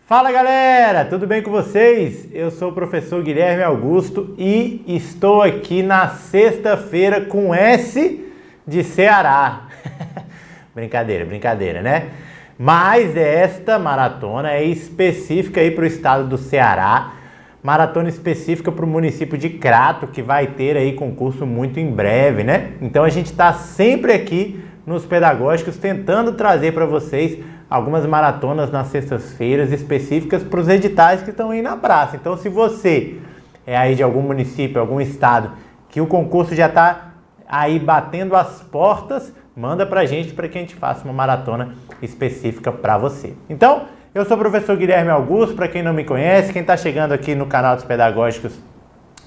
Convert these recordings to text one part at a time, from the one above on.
Fala galera, tudo bem com vocês? Eu sou o professor Guilherme Augusto e estou aqui na sexta-feira com S de Ceará. Brincadeira, né? Mas esta maratona é específica aí para o estado do Ceará, maratona específica para o município de Crato, que vai ter aí concurso muito em breve, né? Então a gente está sempre aqui nos pedagógicos tentando trazer para vocês algumas maratonas nas sextas-feiras específicas para os editais que estão aí na praça. Então, se você é aí de algum município, algum estado, que o concurso já está aí batendo as portas, manda para a gente que a gente faça uma maratona específica para você. Então, eu sou o professor Guilherme Augusto, para quem não me conhece, quem está chegando aqui no canal dos pedagógicos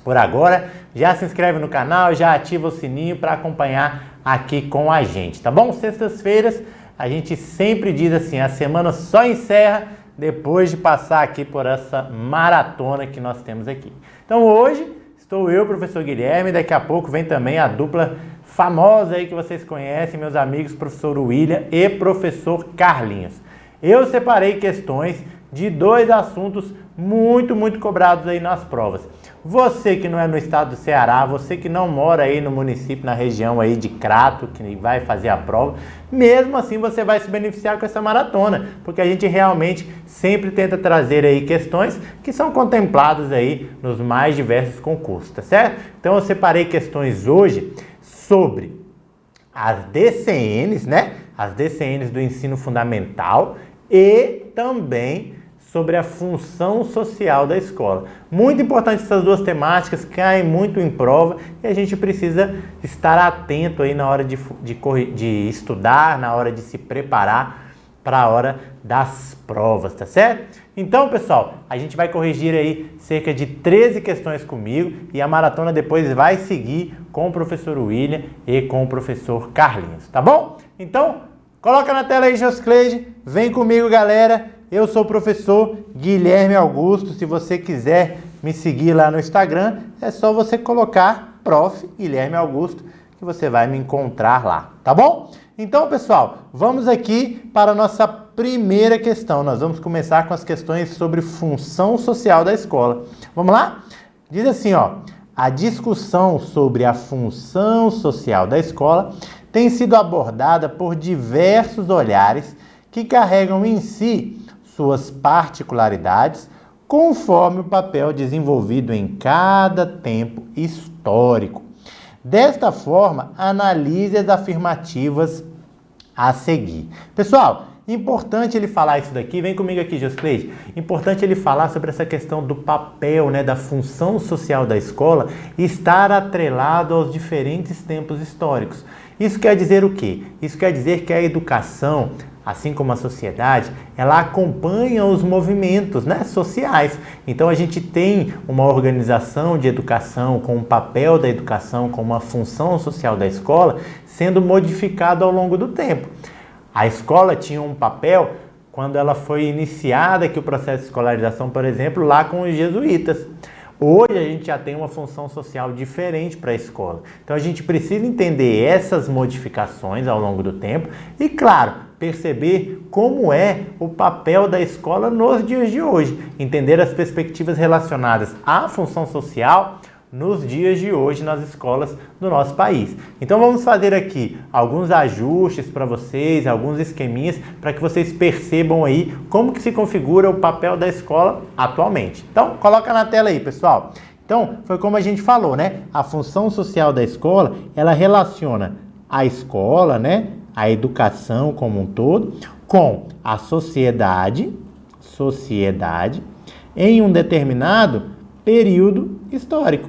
por agora, já se inscreve no canal, já ativa o sininho para acompanhar aqui com a gente, tá bom? Sextas-feiras, a gente sempre diz assim, a semana só encerra depois de passar aqui por essa maratona que nós temos aqui. Então hoje estou eu, professor Guilherme, daqui a pouco vem também a dupla famosa aí que vocês conhecem, meus amigos, professor William e professor Carlinhos. Eu separei questões de dois assuntos muito cobrados aí nas provas. Você que não é no estado do Ceará, você que não mora aí no município, na região aí de Crato, que vai fazer a prova, mesmo assim você vai se beneficiar com essa maratona, porque a gente realmente sempre tenta trazer aí questões que são contempladas aí nos mais diversos concursos, tá certo? Então eu separei questões hoje sobre as DCNs, né? As DCNs do ensino fundamental e também sobre a função social da escola. Muito importante essas duas temáticas, caem muito em prova e a gente precisa estar atento aí na hora de estudar, na hora de se preparar para a hora das provas, tá certo? Então, pessoal, a gente vai corrigir aí cerca de 13 questões comigo e a maratona depois vai seguir com o professor William e com o professor Carlinhos, tá bom? Então, coloca na tela aí, Joscleide, vem comigo, galera. Eu sou o professor Guilherme Augusto. Se você quiser me seguir lá no Instagram, é só você colocar Prof. Guilherme Augusto que você vai me encontrar lá, tá bom? Então, pessoal, vamos aqui para a nossa primeira questão. Nós vamos começar com as questões sobre função social da escola. Vamos lá? Diz assim, ó, a discussão sobre a função social da escola tem sido abordada por diversos olhares que carregam em si suas particularidades, conforme o papel desenvolvido em cada tempo histórico. Desta forma, analise as afirmativas a seguir. Pessoal, importante ele falar isso daqui, vem comigo aqui, Joscleide. Importante ele falar sobre essa questão do papel, né, da função social da escola estar atrelado aos diferentes tempos históricos. Isso quer dizer o quê? Isso quer dizer que a educação, assim como a sociedade, ela acompanha os movimentos, né, sociais. Então a gente tem uma organização de educação com o papel da educação, com uma função social da escola sendo modificado ao longo do tempo. A escola tinha um papel quando ela foi iniciada, que o processo de escolarização, por exemplo, lá com os jesuítas. Hoje a gente já tem uma função social diferente para a escola. Então a gente precisa entender essas modificações ao longo do tempo e, claro, perceber como é o papel da escola nos dias de hoje. Entender as perspectivas relacionadas à função social nos dias de hoje nas escolas do nosso país. Então vamos fazer aqui alguns ajustes para vocês, alguns esqueminhas para que vocês percebam aí como que se configura o papel da escola atualmente. Então coloca na tela aí, pessoal. Então foi como a gente falou, né? A função social da escola, ela relaciona a escola, né? A educação como um todo com a sociedade em um determinado período histórico.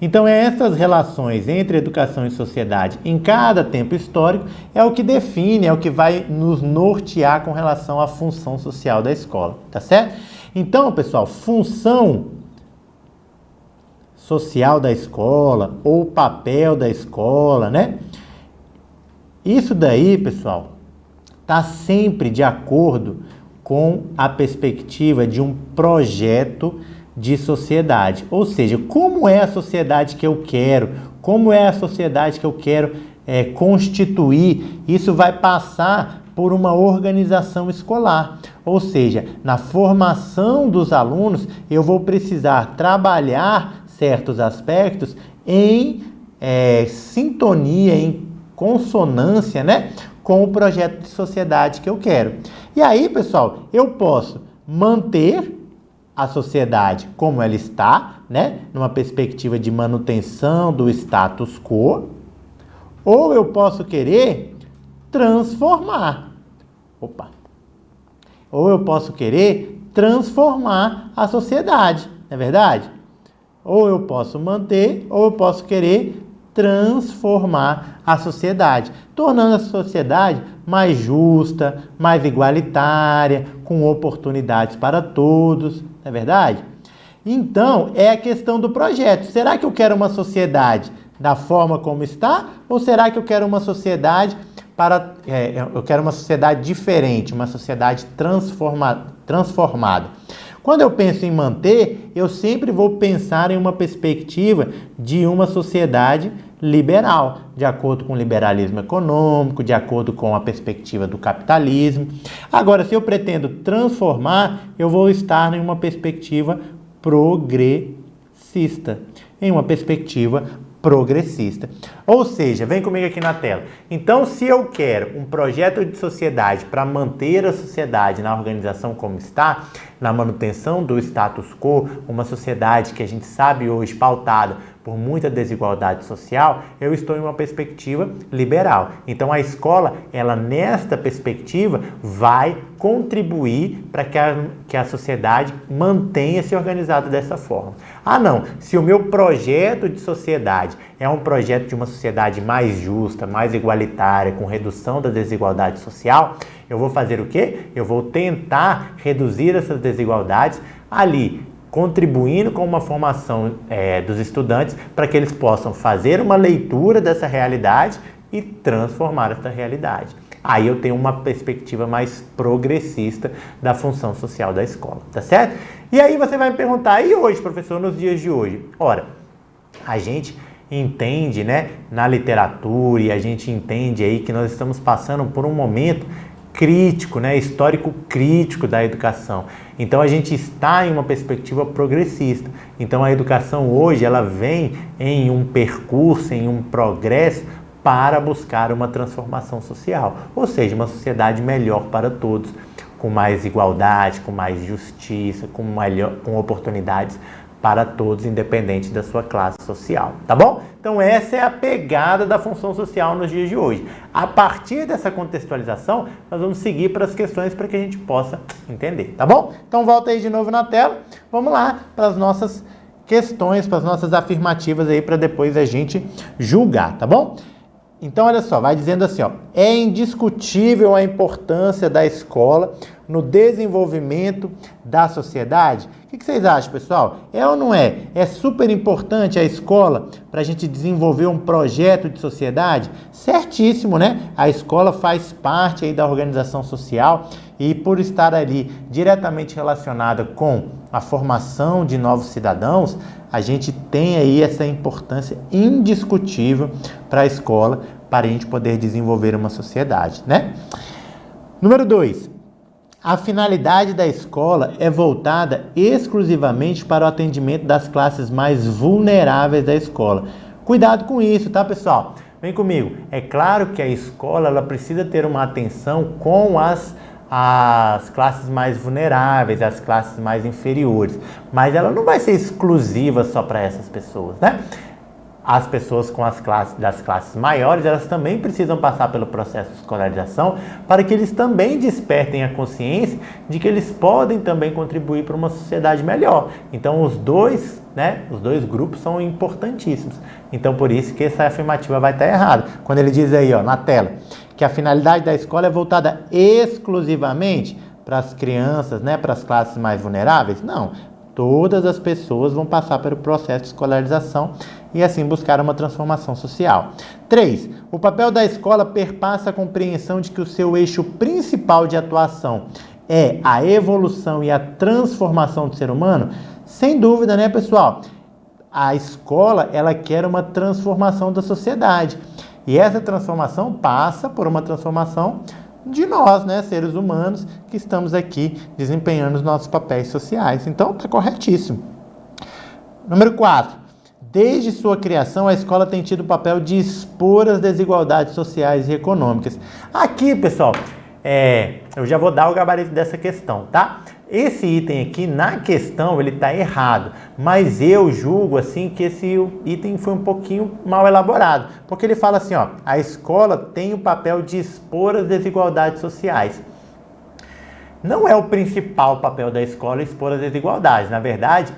Então, essas relações entre educação e sociedade em cada tempo histórico é o que define, é o que vai nos nortear com relação à função social da escola, tá certo? Então, pessoal, função social da escola ou papel da escola, né? Isso daí, pessoal, tá sempre de acordo com a perspectiva de um projeto de sociedade. Ou seja, como é a sociedade que eu quero, como é a sociedade que eu quero constituir, isso vai passar por uma organização escolar. Ou seja, na formação dos alunos, eu vou precisar trabalhar certos aspectos em sintonia, em consonância, né, com o projeto de sociedade que eu quero. E aí, pessoal, eu posso manter a sociedade como ela está, né, numa perspectiva de manutenção do status quo, ou eu posso querer transformar. Ou eu posso querer transformar a sociedade, não é verdade? Ou eu posso manter, ou eu posso querer transformar a sociedade, tornando a sociedade mais justa, mais igualitária, com oportunidades para todos, não é verdade? Então, é a questão do projeto. Será que eu quero uma sociedade da forma como está? Ou será que eu quero uma sociedade eu quero uma sociedade diferente, uma sociedade transformada? Quando eu penso em manter, eu sempre vou pensar em uma perspectiva de uma sociedade liberal, de acordo com o liberalismo econômico, de acordo com a perspectiva do capitalismo. Agora, se eu pretendo transformar, eu vou estar em uma perspectiva progressista, Ou seja, vem comigo aqui na tela. Então, se eu quero um projeto de sociedade para manter a sociedade na organização como está, na manutenção do status quo, uma sociedade que a gente sabe hoje pautada por muita desigualdade social, eu estou em uma perspectiva liberal. Então, a escola, ela nesta perspectiva, vai contribuir para que a sociedade mantenha-se organizada dessa forma. Ah, não, se o meu projeto de sociedade é um projeto de uma sociedade mais justa, mais igualitária, com redução da desigualdade social, eu vou fazer o quê? Eu vou tentar reduzir essas desigualdades ali, contribuindo com uma formação dos estudantes para que eles possam fazer uma leitura dessa realidade e transformar essa realidade. Aí eu tenho uma perspectiva mais progressista da função social da escola, tá certo? E aí você vai me perguntar, e hoje, professor, nos dias de hoje? Ora, a gente entende, né, na literatura, e a gente entende aí que nós estamos passando por um momento crítico, né, histórico crítico da educação. Então a gente está em uma perspectiva progressista. Então a educação hoje ela vem em um percurso, em um progresso para buscar uma transformação social, ou seja, uma sociedade melhor para todos, com mais igualdade, com mais justiça, com oportunidades para todos, independente da sua classe social, tá bom? Então essa é a pegada da função social nos dias de hoje. A partir dessa contextualização, nós vamos seguir para as questões para que a gente possa entender, tá bom? Então volta aí de novo na tela, vamos lá para as nossas questões, para as nossas afirmativas aí, para depois a gente julgar, tá bom? Então, olha só, vai dizendo assim, ó, é indiscutível a importância da escola no desenvolvimento da sociedade. O que vocês acham, pessoal? É ou não é? É super importante a escola para a gente desenvolver um projeto de sociedade? Certíssimo, né? A escola faz parte aí da organização social e por estar ali diretamente relacionada com a formação de novos cidadãos, a gente tem aí essa importância indiscutível para a escola, para a gente poder desenvolver uma sociedade, né? Número 2. A finalidade da escola é voltada exclusivamente para o atendimento das classes mais vulneráveis da escola. Cuidado com isso, tá, pessoal? Vem comigo. É claro que a escola ela precisa ter uma atenção com as classes mais vulneráveis, as classes mais inferiores, mas ela não vai ser exclusiva só para essas pessoas, né? As pessoas das classes maiores, elas também precisam passar pelo processo de escolarização para que eles também despertem a consciência de que eles podem também contribuir para uma sociedade melhor. Então, os dois grupos são importantíssimos. Então, por isso que essa afirmativa vai estar errada. Quando ele diz aí, ó, na tela, que a finalidade da escola é voltada exclusivamente para as crianças, né, para as classes mais vulneráveis, não. Todas as pessoas vão passar pelo processo de escolarização e assim buscar uma transformação social. 3. O papel da escola perpassa a compreensão de que o seu eixo principal de atuação é a evolução e a transformação do ser humano? Sem dúvida, né, pessoal? A escola, ela quer uma transformação da sociedade. E essa transformação passa por uma transformação de nós, né, seres humanos, que estamos aqui desempenhando os nossos papéis sociais. Então, está corretíssimo. Número 4. Desde sua criação, a escola tem tido o papel de expor as desigualdades sociais e econômicas. Aqui, pessoal, eu já vou dar o gabarito dessa questão, tá? Esse item aqui, na questão, ele está errado, mas eu julgo, assim, que esse item foi um pouquinho mal elaborado, porque ele fala assim, ó, a escola tem o papel de expor as desigualdades sociais. Não é o principal papel da escola expor as desigualdades, na verdade,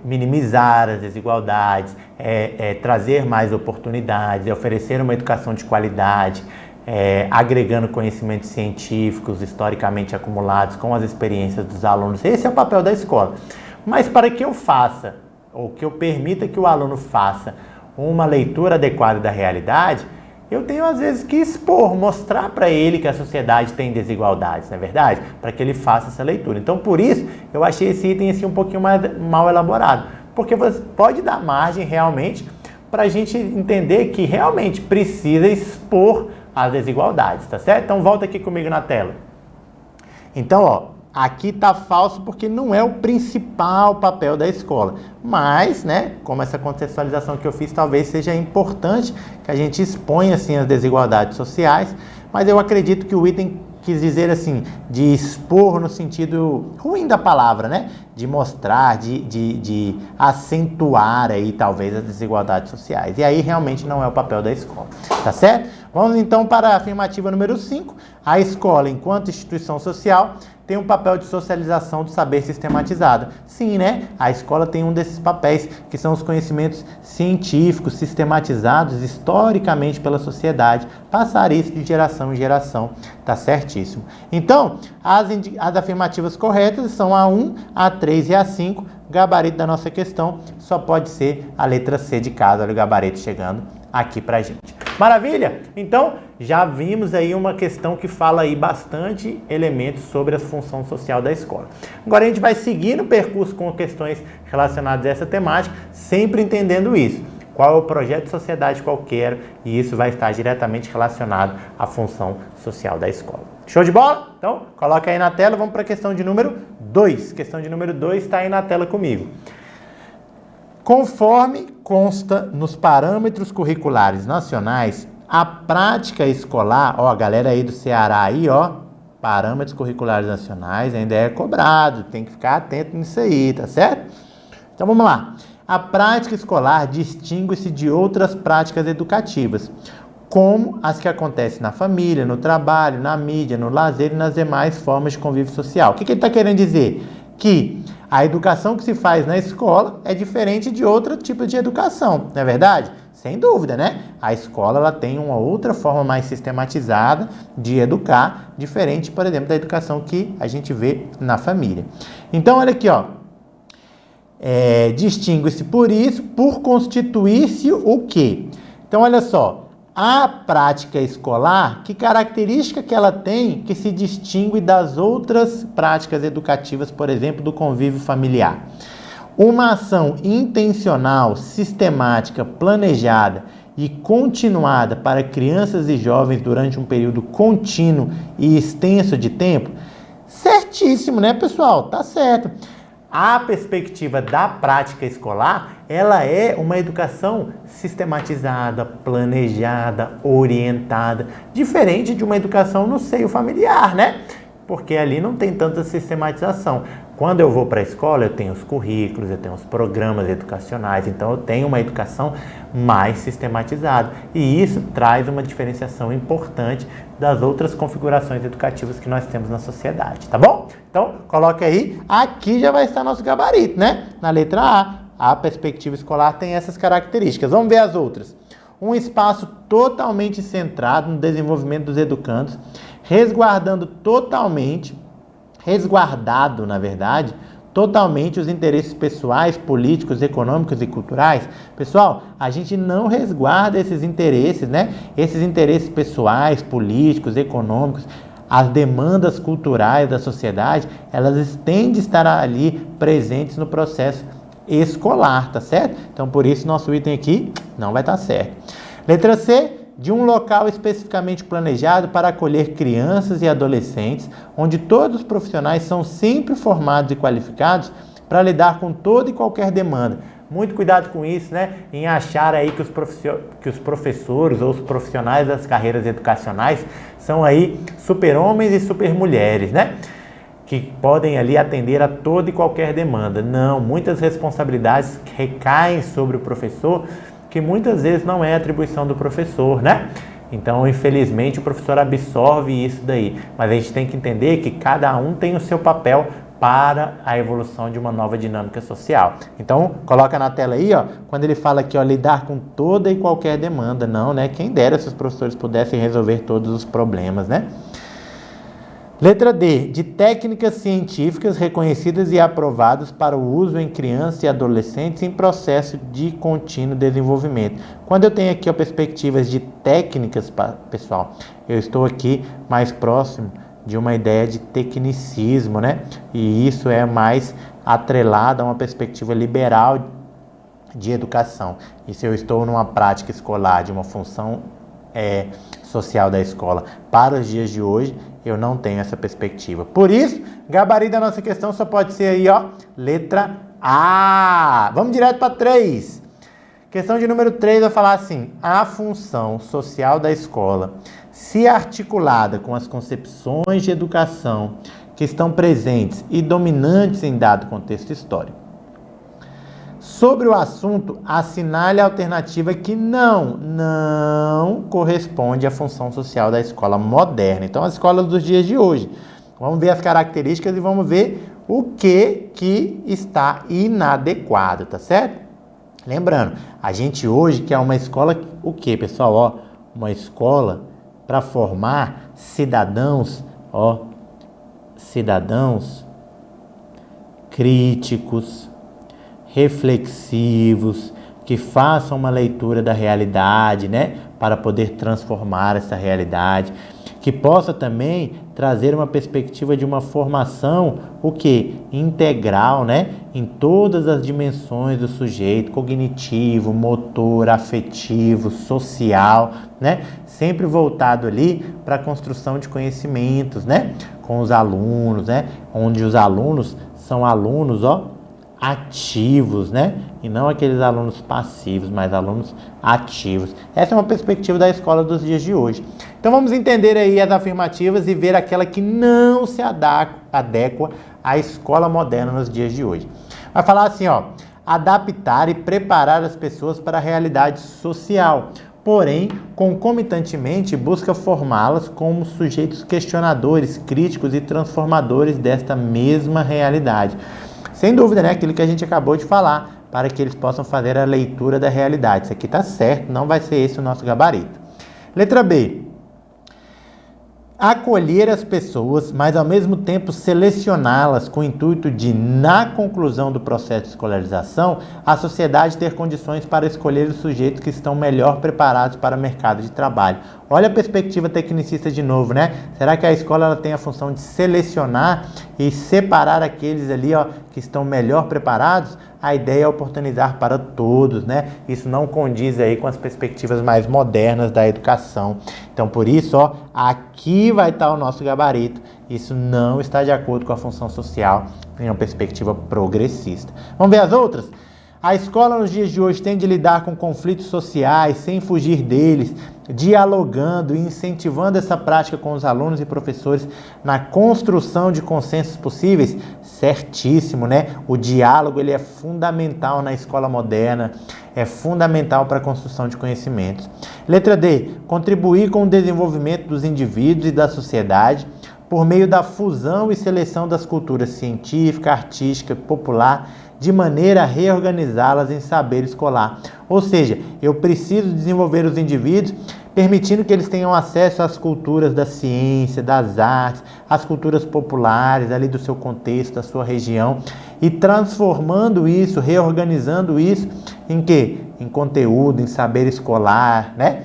minimizar as desigualdades, trazer mais oportunidades, oferecer uma educação de qualidade, agregando conhecimentos científicos historicamente acumulados com as experiências dos alunos. Esse é o papel da escola. Mas para que eu faça, ou que eu permita que o aluno faça uma leitura adequada da realidade, eu tenho às vezes que expor, mostrar para ele que a sociedade tem desigualdades, não é verdade? Para que ele faça essa leitura. Então, por isso, eu achei esse item assim, um pouquinho mais mal elaborado. Porque você pode dar margem realmente para a gente entender que realmente precisa expor as desigualdades, tá certo? Então, volta aqui comigo na tela. Então, ó, aqui tá falso porque não é o principal papel da escola. Mas, né, como essa contextualização que eu fiz talvez seja importante que a gente exponha, assim, as desigualdades sociais, mas eu acredito que o item quis dizer, assim, de expor no sentido ruim da palavra, né? De mostrar, de acentuar aí, talvez, as desigualdades sociais. E aí, realmente, não é o papel da escola, tá certo? Vamos, então, para a afirmativa número 5. A escola, enquanto instituição social, tem um papel de socialização do saber sistematizado. Sim, né? A escola tem um desses papéis, que são os conhecimentos científicos sistematizados historicamente pela sociedade, passar isso de geração em geração, tá certíssimo. Então, as afirmativas corretas são a 1, a 3 e a 5. Gabarito da nossa questão só pode ser a letra C de casa. Olha o gabarito chegando aqui pra gente. Maravilha? Então, já vimos aí uma questão que fala aí bastante elementos sobre a função social da escola. Agora a gente vai seguir no percurso com questões relacionadas a essa temática, sempre entendendo isso. Qual é o projeto de sociedade que eu quero, e isso vai estar diretamente relacionado à função social da escola. Show de bola? Então, coloca aí na tela, vamos para a questão de número 2. Questão de número 2 está aí na tela comigo. Conforme consta nos parâmetros curriculares nacionais, a prática escolar, ó, a galera aí do Ceará aí, ó, parâmetros curriculares nacionais ainda é cobrado, tem que ficar atento nisso aí, tá certo? Então vamos lá. A prática escolar distingue-se de outras práticas educativas, como as que acontecem na família, no trabalho, na mídia, no lazer e nas demais formas de convívio social. O que ele está querendo dizer? Que a educação que se faz na escola é diferente de outro tipo de educação, não é verdade? Sem dúvida, né? A escola ela tem uma outra forma mais sistematizada de educar, diferente, por exemplo, da educação que a gente vê na família. Então, olha aqui, ó. Distingue-se por isso, por constituir-se o quê? Então, olha só. A prática escolar, que característica que ela tem que se distingue das outras práticas educativas, por exemplo, do convívio familiar? Uma ação intencional, sistemática, planejada e continuada para crianças e jovens durante um período contínuo e extenso de tempo? Certíssimo, né, pessoal? Tá certo. A perspectiva da prática escolar, ela é uma educação sistematizada, planejada, orientada, diferente de uma educação no seio familiar, né? Porque ali não tem tanta sistematização. Quando eu vou para a escola, eu tenho os currículos, eu tenho os programas educacionais, então eu tenho uma educação mais sistematizada. E isso traz uma diferenciação importante das outras configurações educativas que nós temos na sociedade, tá bom? Então, coloque aí, aqui já vai estar nosso gabarito, né? Na letra A perspectiva escolar tem essas características. Vamos ver as outras. Um espaço totalmente centrado no desenvolvimento dos educandos, resguardado, na verdade, totalmente os interesses pessoais, políticos, econômicos e culturais. Pessoal, a gente não resguarda esses interesses, né? Esses interesses pessoais, políticos, econômicos, as demandas culturais da sociedade, elas têm de estar ali presentes no processo escolar, tá certo? Então, por isso, nosso item aqui não vai estar certo. Letra C, de um local especificamente planejado para acolher crianças e adolescentes, onde todos os profissionais são sempre formados e qualificados para lidar com toda e qualquer demanda. Muito cuidado com isso, né? Em achar aí que os professores ou os profissionais das carreiras educacionais são aí super-homens e super-mulheres, né? Que podem ali atender a toda e qualquer demanda. Não, muitas responsabilidades recaem sobre o professor, que muitas vezes não é atribuição do professor, né? Então, infelizmente, o professor absorve isso daí. Mas a gente tem que entender que cada um tem o seu papel para a evolução de uma nova dinâmica social. Então, coloca na tela aí, ó, quando ele fala aqui, ó, lidar com toda e qualquer demanda. Não, né? Quem dera se os professores pudessem resolver todos os problemas, né? Letra D, de técnicas científicas reconhecidas e aprovadas para o uso em crianças e adolescentes em processo de contínuo desenvolvimento. Quando eu tenho aqui, ó, perspectivas de técnicas, pessoal, eu estou aqui mais próximo de uma ideia de tecnicismo, né? E isso é mais atrelado a uma perspectiva liberal de educação. E se eu estou numa prática escolar de uma função social da escola para os dias de hoje, eu não tenho essa perspectiva. Por isso, gabarito da nossa questão só pode ser aí, ó, letra A. Vamos direto para 3. Questão de número 3 vai falar assim: a função social da escola, se articulada com as concepções de educação que estão presentes e dominantes em dado contexto histórico. Sobre o assunto, assinale a alternativa que não corresponde à função social da escola moderna. Então, as escolas dos dias de hoje. Vamos ver as características e vamos ver o que está inadequado, tá certo? Lembrando, a gente hoje quer uma escola, o que, pessoal? Ó, uma escola para formar cidadãos, ó, cidadãos críticos, reflexivos, que façam uma leitura da realidade, né, para poder transformar essa realidade, que possa também trazer uma perspectiva de uma formação, o que? Integral, né, em todas as dimensões do sujeito, cognitivo, motor, afetivo, social, né, sempre voltado ali para a construção de conhecimentos, né, com os alunos, né, onde os alunos são alunos, ó, ativos, né? E não aqueles alunos passivos, mas alunos ativos. Essa é uma perspectiva da escola dos dias de hoje. Então vamos entender aí as afirmativas e ver aquela que não se adequa à escola moderna nos dias de hoje. Vai falar assim, ó: adaptar e preparar as pessoas para a realidade social, porém, concomitantemente, busca formá-las como sujeitos questionadores, críticos e transformadores desta mesma realidade. Sem dúvida, né? Aquilo que a gente acabou de falar, para que eles possam fazer a leitura da realidade. Isso aqui está certo, não vai ser esse o nosso gabarito. Letra B. Acolher as pessoas, mas ao mesmo tempo selecioná-las com o intuito de, na conclusão do processo de escolarização, a sociedade ter condições para escolher os sujeitos que estão melhor preparados para o mercado de trabalho. Olha a perspectiva tecnicista de novo, né? Será que a escola ela tem a função de selecionar e separar aqueles ali, ó, que estão melhor preparados? A ideia é oportunizar para todos, né? Isso não condiz aí com as perspectivas mais modernas da educação. Então, por isso, ó, aqui vai estar o nosso gabarito. Isso não está de acordo com a função social em uma perspectiva progressista. Vamos ver as outras? A escola nos dias de hoje tem de lidar com conflitos sociais sem fugir deles, dialogando e incentivando essa prática com os alunos e professores na construção de consensos possíveis. Certíssimo, né? O diálogo ele é fundamental na escola moderna, é fundamental para a construção de conhecimentos. Letra D. Contribuir com o desenvolvimento dos indivíduos e da sociedade por meio da fusão e seleção das culturas científica, artística e popular, de maneira a reorganizá-las em saber escolar. Ou seja, eu preciso desenvolver os indivíduos, permitindo que eles tenham acesso às culturas da ciência, das artes, às culturas populares ali do seu contexto, da sua região, e transformando isso, reorganizando isso em quê? Em conteúdo, em saber escolar, né?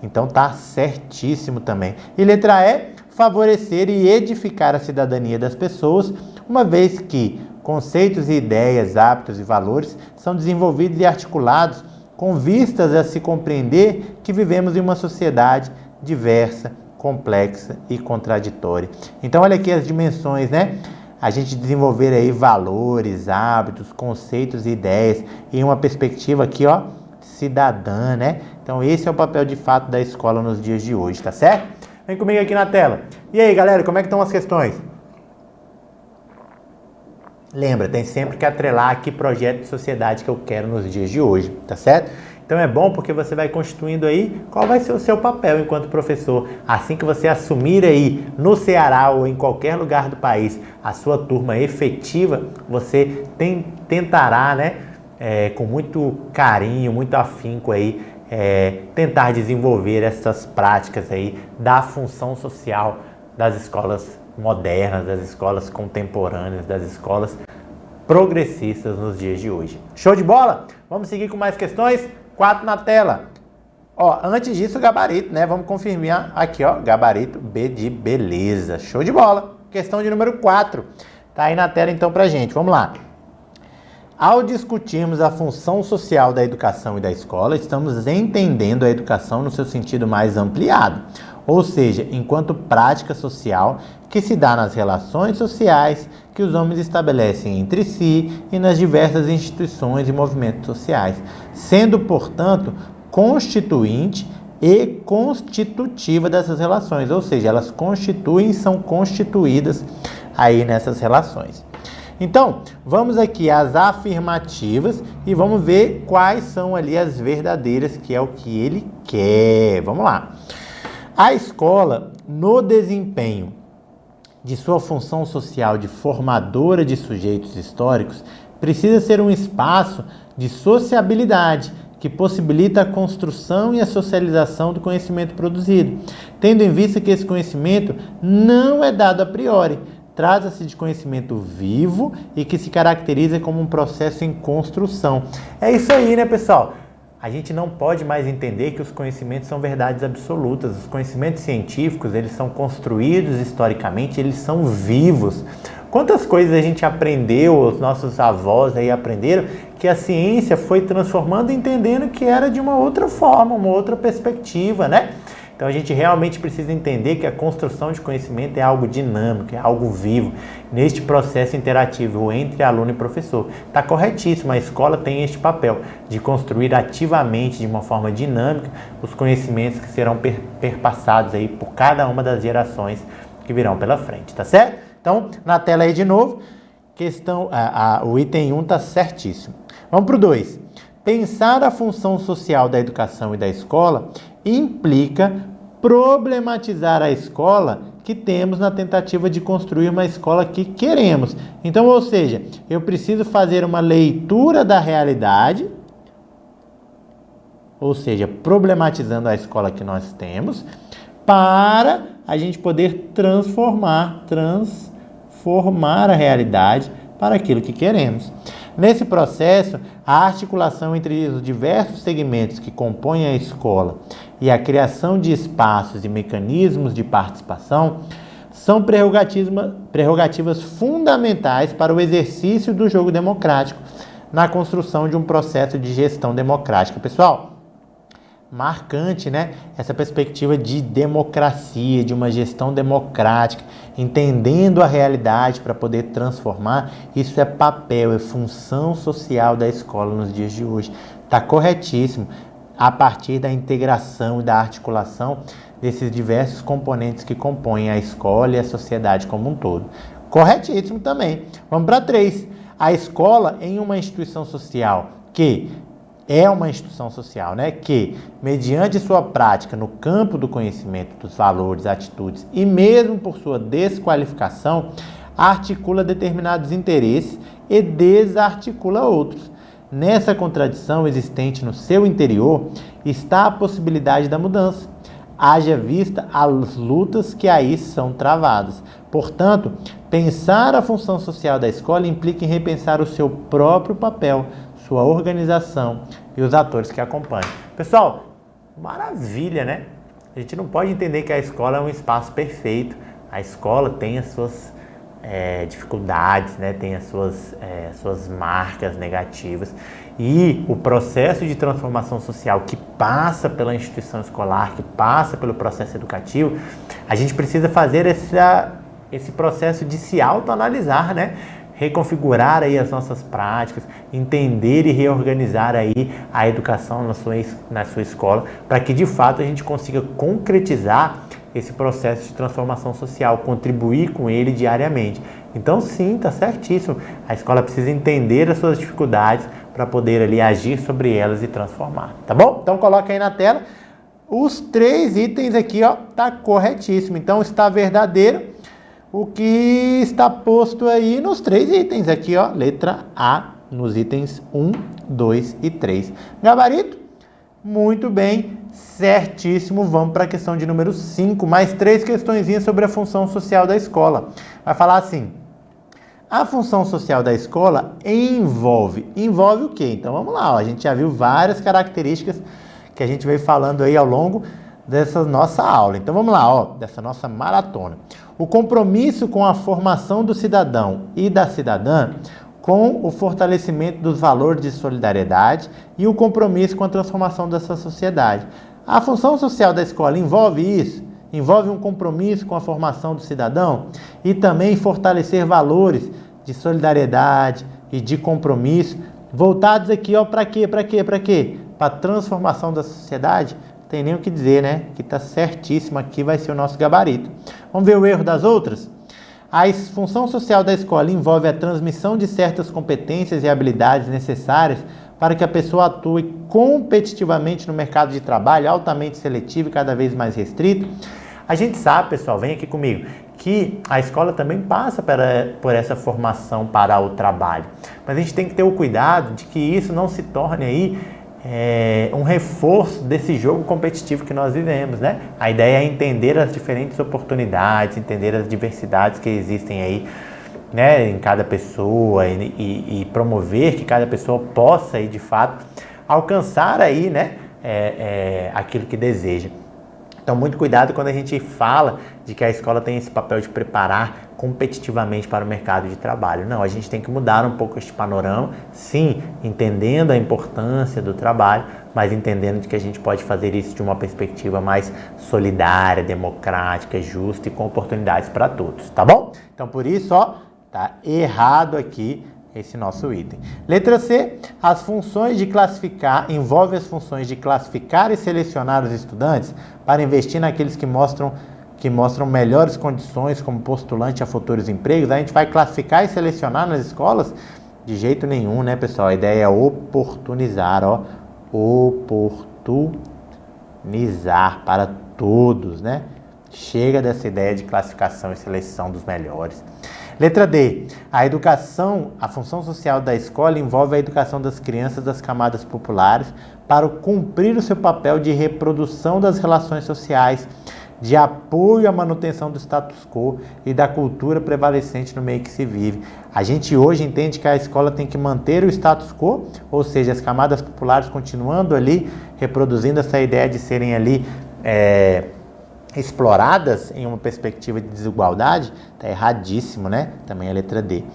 Então tá certíssimo também. E letra E, favorecer e edificar a cidadania das pessoas, uma vez que conceitos e ideias, hábitos e valores são desenvolvidos e articulados com vistas a se compreender que vivemos em uma sociedade diversa, complexa e contraditória. Então, olha aqui as dimensões, né? A gente desenvolver aí valores, hábitos, conceitos e ideias em uma perspectiva aqui, ó, cidadã, né? Então, esse é o papel de fato da escola nos dias de hoje, tá certo? Vem comigo aqui na tela. E aí, galera, como é que estão as questões? Lembra, tem sempre que atrelar aqui projeto de sociedade que eu quero nos dias de hoje, tá certo? Então é bom porque você vai constituindo aí qual vai ser o seu papel enquanto professor. Assim que você assumir aí no Ceará ou em qualquer lugar do país a sua turma efetiva, você tentará, né, com muito carinho, muito afinco aí, tentar desenvolver essas práticas aí da função social das escolas modernas, das escolas contemporâneas, das escolas progressistas nos dias de hoje. Show de bola? Vamos seguir com mais questões? 4 na tela. Ó, antes disso, o gabarito, né? Vamos confirmar aqui, ó, gabarito B de beleza. Show de bola. Questão de número 4. Tá aí na tela então pra gente. Vamos lá. Ao discutirmos a função social da educação e da escola, estamos entendendo a educação no seu sentido mais ampliado, ou seja, enquanto prática social que se dá nas relações sociais que os homens estabelecem entre si e nas diversas instituições e movimentos sociais, sendo, portanto, constituinte e constitutiva dessas relações, ou seja, elas constituem e são constituídas aí nessas relações. Então, vamos aqui às afirmativas e vamos ver quais são ali as verdadeiras, que é o que ele quer. Vamos lá. A escola, no desempenho de sua função social de formadora de sujeitos históricos, precisa ser um espaço de sociabilidade que possibilita a construção e a socialização do conhecimento produzido, tendo em vista que esse conhecimento não é dado a priori. Trata-se de conhecimento vivo e que se caracteriza como um processo em construção. É isso aí, né, pessoal? A gente não pode mais entender que os conhecimentos são verdades absolutas. Os conhecimentos científicos, eles são construídos historicamente, eles são vivos. Quantas coisas a gente aprendeu, os nossos avós aí aprenderam, que a ciência foi transformando, entendendo que era de uma outra forma, uma outra perspectiva, né? Então a gente realmente precisa entender que a construção de conhecimento é algo dinâmico, é algo vivo, neste processo interativo entre aluno e professor. Está corretíssimo, a escola tem este papel de construir ativamente, de uma forma dinâmica, os conhecimentos que serão perpassados aí por cada uma das gerações que virão pela frente, tá certo? Então, na tela aí de novo, o item 1 está certíssimo. Vamos para o 2. Pensar a função social da educação e da escola implica problematizar a escola que temos na tentativa de construir uma escola que queremos. Então, ou seja, eu preciso fazer uma leitura da realidade, ou seja, problematizando a escola que nós temos, para a gente poder transformar a realidade para aquilo que queremos. Nesse processo, a articulação entre os diversos segmentos que compõem a escola e a criação de espaços e mecanismos de participação são prerrogativas fundamentais para o exercício do jogo democrático na construção de um processo de gestão democrática. Pessoal, marcante, né? Essa perspectiva de democracia, de uma gestão democrática, entendendo a realidade para poder transformar. Isso é papel, é função social da escola nos dias de hoje. Está corretíssimo, a partir da integração e da articulação desses diversos componentes que compõem a escola e a sociedade como um todo. Corretíssimo também. Vamos para 3. A escola em uma instituição social que é uma instituição social, né, que, mediante sua prática no campo do conhecimento dos valores, atitudes e mesmo por sua desqualificação, articula determinados interesses e desarticula outros. Nessa contradição existente no seu interior está a possibilidade da mudança, haja vista as lutas que aí são travadas. Portanto, pensar a função social da escola implica em repensar o seu próprio papel, sua organização e os atores que acompanham. Pessoal, maravilha, né? A gente não pode entender que a escola é um espaço perfeito. A escola tem as suas dificuldades, né? Tem as suas marcas negativas. E o processo de transformação social que passa pela instituição escolar, que passa pelo processo educativo, a gente precisa fazer esse processo de se autoanalisar, né? Reconfigurar aí as nossas práticas, entender e reorganizar aí a educação na sua escola, para que de fato a gente consiga concretizar esse processo de transformação social, contribuir com ele diariamente. Então sim, tá certíssimo. A escola precisa entender as suas dificuldades para poder ali agir sobre elas e transformar, tá bom? Então coloca aí na tela os 3 itens aqui, ó, tá corretíssimo. Então está verdadeiro o que está posto aí nos 3 itens aqui, ó, letra A, nos itens 1, 2 e 3. Gabarito? Muito bem, certíssimo. Vamos para a questão de número 5, mais 3 questõezinhas sobre a função social da escola. Vai falar assim: a função social da escola envolve o quê? Então vamos lá, ó, a gente já viu várias características que a gente veio falando aí ao longo dessa nossa aula. Então vamos lá, ó, dessa nossa maratona. O compromisso com a formação do cidadão e da cidadã, com o fortalecimento dos valores de solidariedade e o compromisso com a transformação dessa sociedade. A função social da escola envolve isso? Envolve um compromisso com a formação do cidadão e também fortalecer valores de solidariedade e de compromisso, voltados aqui, ó, para quê? Para a transformação da sociedade. Tem nem o que dizer, né? Que está certíssimo aqui, vai ser o nosso gabarito. Vamos ver o erro das outras? A função social da escola envolve a transmissão de certas competências e habilidades necessárias para que a pessoa atue competitivamente no mercado de trabalho altamente seletivo e cada vez mais restrito. A gente sabe, pessoal, vem aqui comigo, que a escola também passa por essa formação para o trabalho. Mas a gente tem que ter o cuidado de que isso não se torne aí um reforço desse jogo competitivo que nós vivemos, né? A ideia é entender as diferentes oportunidades, entender as diversidades que existem aí, né, em cada pessoa e promover que cada pessoa possa aí, de fato, alcançar aí, né, aquilo que deseja. Então, muito cuidado quando a gente fala de que a escola tem esse papel de preparar competitivamente para o mercado de trabalho. Não, a gente tem que mudar um pouco este panorama, sim, entendendo a importância do trabalho, mas entendendo de que a gente pode fazer isso de uma perspectiva mais solidária, democrática, justa e com oportunidades para todos, tá bom? Então, por isso, ó, tá errado aqui esse nosso item. Letra C, as funções de classificar, envolve as funções de classificar e selecionar os estudantes para investir naqueles que mostram melhores condições como postulante a futuros empregos. A gente vai classificar e selecionar nas escolas? De jeito nenhum, né, pessoal? A ideia é oportunizar, ó, oportunizar para todos, né? Chega dessa ideia de classificação e seleção dos melhores. Letra D. A função social da escola envolve a educação das crianças das camadas populares para cumprir o seu papel de reprodução das relações sociais, de apoio à manutenção do status quo e da cultura prevalecente no meio que se vive. A gente hoje entende que a escola tem que manter o status quo, ou seja, as camadas populares continuando ali, reproduzindo essa ideia de serem ali exploradas em uma perspectiva de desigualdade. Está erradíssimo, né? Também a letra D.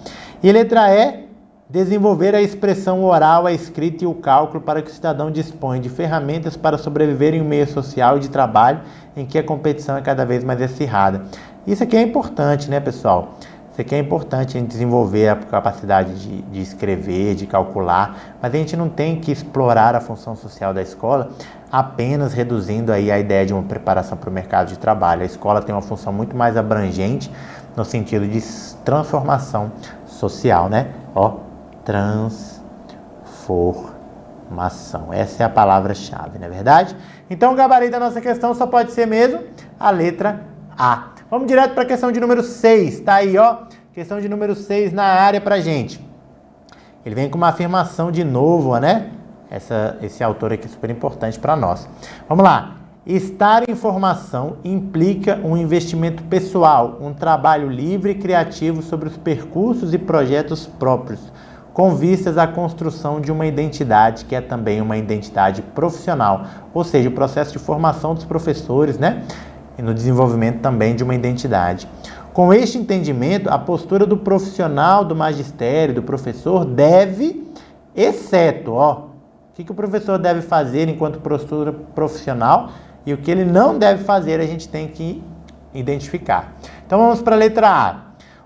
E letra E, desenvolver a expressão oral, a escrita e o cálculo para que o cidadão disponha de ferramentas para sobreviver em um meio social e de trabalho em que a competição é cada vez mais acirrada. Isso aqui é importante, né, pessoal? Isso aqui é importante, a gente desenvolver a capacidade de escrever, de calcular, mas a gente não tem que explorar a função social da escola apenas reduzindo aí a ideia de uma preparação para o mercado de trabalho. A escola tem uma função muito mais abrangente no sentido de transformação social, né? Ó, transformação. Essa é a palavra-chave, não é verdade? Então o gabarito da nossa questão só pode ser mesmo a letra A. Vamos direto para a questão de número 6. Tá aí, ó. Questão de número 6 na área pra gente. Ele vem com uma afirmação de novo, né? Esse autor aqui é super importante para nós. Vamos lá. Estar em formação implica um investimento pessoal, um trabalho livre e criativo sobre os percursos e projetos próprios, com vistas à construção de uma identidade que é também uma identidade profissional, ou seja, o processo de formação dos professores, né? E no desenvolvimento também de uma identidade. Com este entendimento, a postura do profissional, do magistério, do professor deve, exceto, o que o professor deve fazer enquanto postura profissional e o que ele não deve fazer, a gente tem que identificar. Então vamos para a letra A.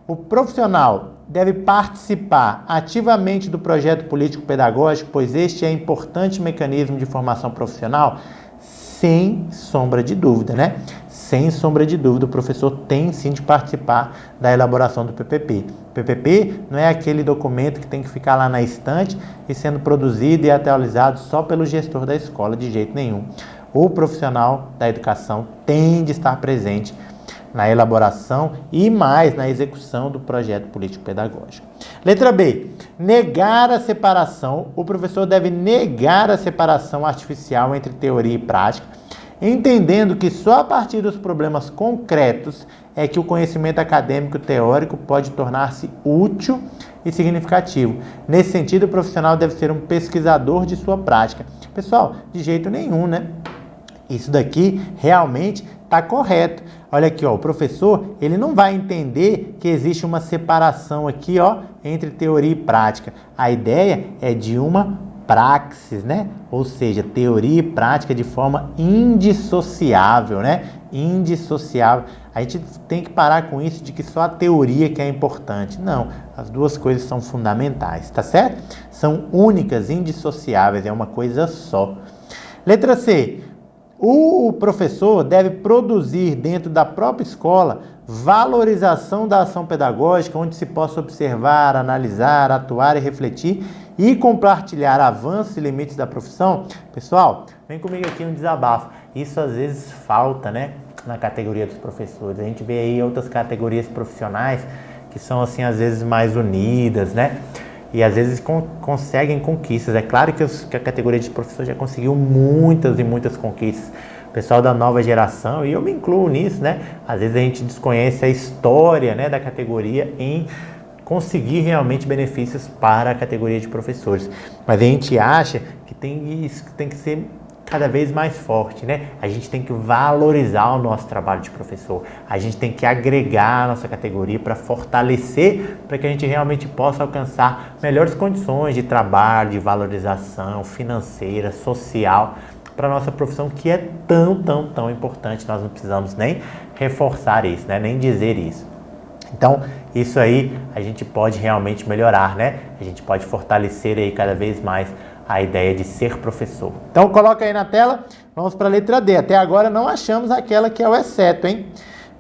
O profissional deve participar ativamente do projeto político-pedagógico, pois este é importante mecanismo de formação profissional? Sem sombra de dúvida, né? Sem sombra de dúvida, o professor tem sim de participar da elaboração do PPP. O PPP não é aquele documento que tem que ficar lá na estante e sendo produzido e atualizado só pelo gestor da escola, de jeito nenhum. O profissional da educação tem de estar presente na elaboração e mais na execução do projeto político-pedagógico. Letra B. Negar a separação. O professor deve negar a separação artificial entre teoria e prática, entendendo que só a partir dos problemas concretos é que o conhecimento acadêmico teórico pode tornar-se útil e significativo. Nesse sentido, o profissional deve ser um pesquisador de sua prática. Pessoal, de jeito nenhum, né? Isso daqui realmente está correto. Olha aqui, o professor, ele não vai entender que existe uma separação aqui, entre teoria e prática. A ideia é de uma praxis, né? Ou seja, teoria e prática de forma indissociável, né? Indissociável. A gente tem que parar com isso de que só a teoria que é importante. Não, as duas coisas são fundamentais, tá certo? São únicas, indissociáveis, é uma coisa só. Letra C. O professor deve produzir dentro da própria escola valorização da ação pedagógica, onde se possa observar, analisar, atuar e refletir e compartilhar avanços e limites da profissão. Pessoal, vem comigo aqui um desabafo. Isso às vezes falta, né, na categoria dos professores. A gente vê aí outras categorias profissionais que são assim às vezes mais unidas, né? E às vezes conseguem conquistas. É claro que a categoria de professor já conseguiu muitas e muitas conquistas. O pessoal da nova geração, e eu me incluo nisso, né? Às vezes a gente desconhece a história, né, da categoria em conseguir realmente benefícios para a categoria de professores. Mas a gente acha que tem que ser cada vez mais forte, né? A gente tem que valorizar o nosso trabalho de professor. A gente tem que agregar a nossa categoria para fortalecer, para que a gente realmente possa alcançar melhores condições de trabalho, de valorização financeira, social, para a nossa profissão, que é tão importante. Nós não precisamos nem reforçar isso, né? Nem dizer isso. Então, isso aí a gente pode realmente melhorar, né? A gente pode fortalecer aí cada vez mais a ideia de ser professor. Então, coloca aí na tela, vamos para a letra D. Até agora não achamos aquela que é o exceto, hein?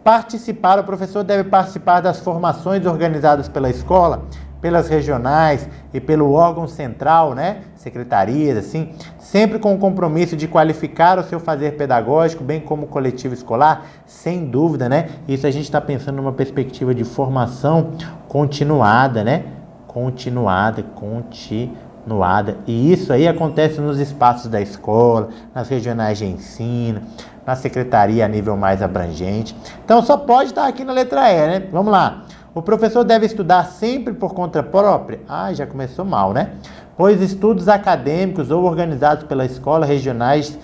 Participar, o professor deve participar das formações organizadas pela escola, pelas regionais e pelo órgão central, né? Secretarias, assim, sempre com o compromisso de qualificar o seu fazer pedagógico, bem como o coletivo escolar, sem dúvida, né? Isso a gente está pensando numa perspectiva de formação continuada, né? Continuada. E isso aí acontece nos espaços da escola, nas regionais de ensino, na secretaria a nível mais abrangente. Então só pode estar aqui na letra E, né? Vamos lá. O professor deve estudar sempre por conta própria? Já começou mal, né? Pois estudos acadêmicos ou organizados pela escola, regionais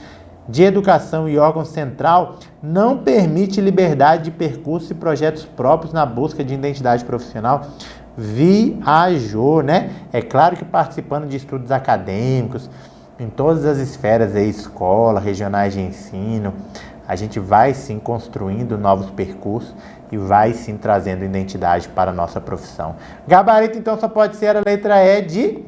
de educação e órgão central não permite liberdade de percurso e projetos próprios na busca de identidade profissional. Viajou, né? É claro que participando de estudos acadêmicos, em todas as esferas aí, escola, regionais de ensino, a gente vai sim construindo novos percursos e vai sim trazendo identidade para a nossa profissão. Gabarito então só pode ser a letra E de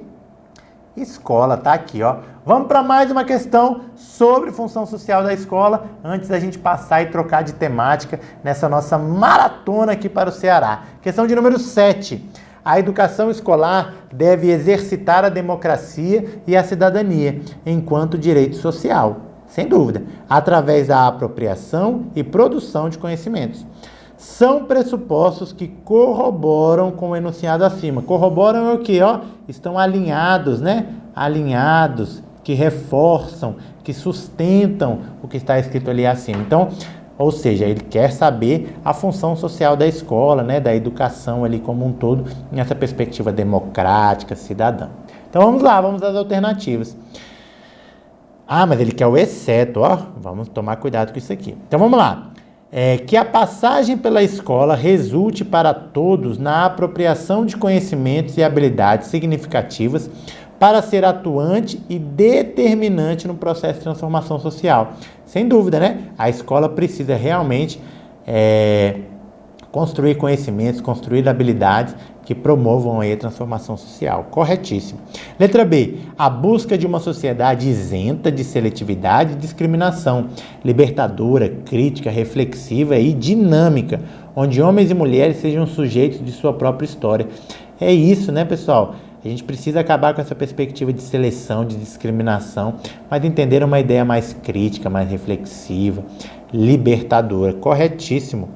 escola, tá aqui, Vamos para mais uma questão sobre função social da escola, antes da gente passar e trocar de temática nessa nossa maratona aqui para o Ceará. Questão de número 7. A educação escolar deve exercitar a democracia e a cidadania enquanto direito social, sem dúvida, através da apropriação e produção de conhecimentos. São pressupostos que corroboram com o enunciado acima. Corroboram é o quê? Estão alinhados, né? Alinhados, que reforçam, que sustentam o que está escrito ali acima. Então, ou seja, ele quer saber a função social da escola, né? Da educação ali como um todo, nessa perspectiva democrática, cidadã. Então, vamos lá, vamos às alternativas. Mas ele quer o exceto, Vamos tomar cuidado com isso aqui. Então, vamos lá. Que a passagem pela escola resulte para todos na apropriação de conhecimentos e habilidades significativas para ser atuante e determinante no processo de transformação social. Sem dúvida, né? A escola precisa realmente construir conhecimentos, construir habilidades que promovam aí a transformação social. Corretíssimo. Letra B. A busca de uma sociedade isenta de seletividade e discriminação, libertadora, crítica, reflexiva e dinâmica, onde homens e mulheres sejam sujeitos de sua própria história. É isso, né, pessoal? A gente precisa acabar com essa perspectiva de seleção, de discriminação, mas entender uma ideia mais crítica, mais reflexiva, libertadora. Corretíssimo.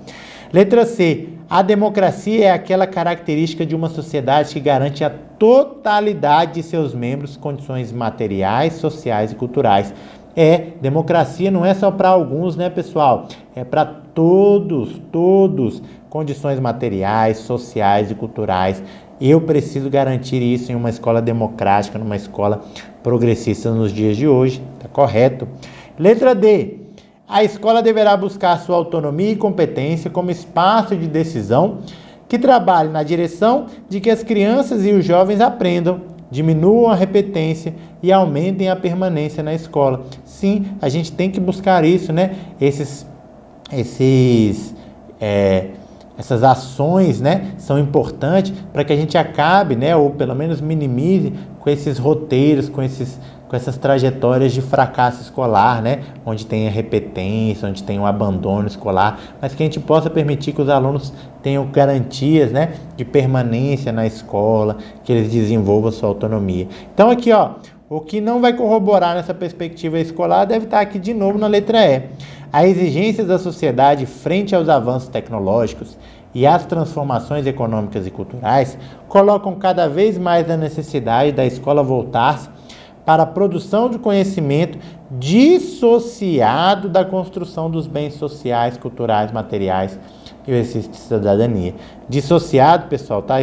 Letra C. A democracia é aquela característica de uma sociedade que garante a totalidade de seus membros condições materiais, sociais e culturais. Democracia não é só para alguns, né, pessoal? É para todos, condições materiais, sociais e culturais. Eu preciso garantir isso em uma escola democrática, numa escola progressista nos dias de hoje. Tá correto? Letra D. A escola deverá buscar sua autonomia e competência como espaço de decisão que trabalhe na direção de que as crianças e os jovens aprendam, diminuam a repetência e aumentem a permanência na escola. Sim, a gente tem que buscar isso, né? Essas ações, né, são importantes para que a gente acabe, né, ou pelo menos minimize com esses roteiros, com essas trajetórias de fracasso escolar, né, onde tem a repetência, onde tem o abandono escolar, mas que a gente possa permitir que os alunos tenham garantias, né, de permanência na escola, que eles desenvolvam sua autonomia. Então aqui, o que não vai corroborar nessa perspectiva escolar deve estar aqui de novo na letra E. As exigências da sociedade frente aos avanços tecnológicos e às transformações econômicas e culturais colocam cada vez mais a necessidade da escola voltar-se para a produção de conhecimento dissociado da construção dos bens sociais, culturais, materiais e o exercício de cidadania. Dissociado, pessoal, tá?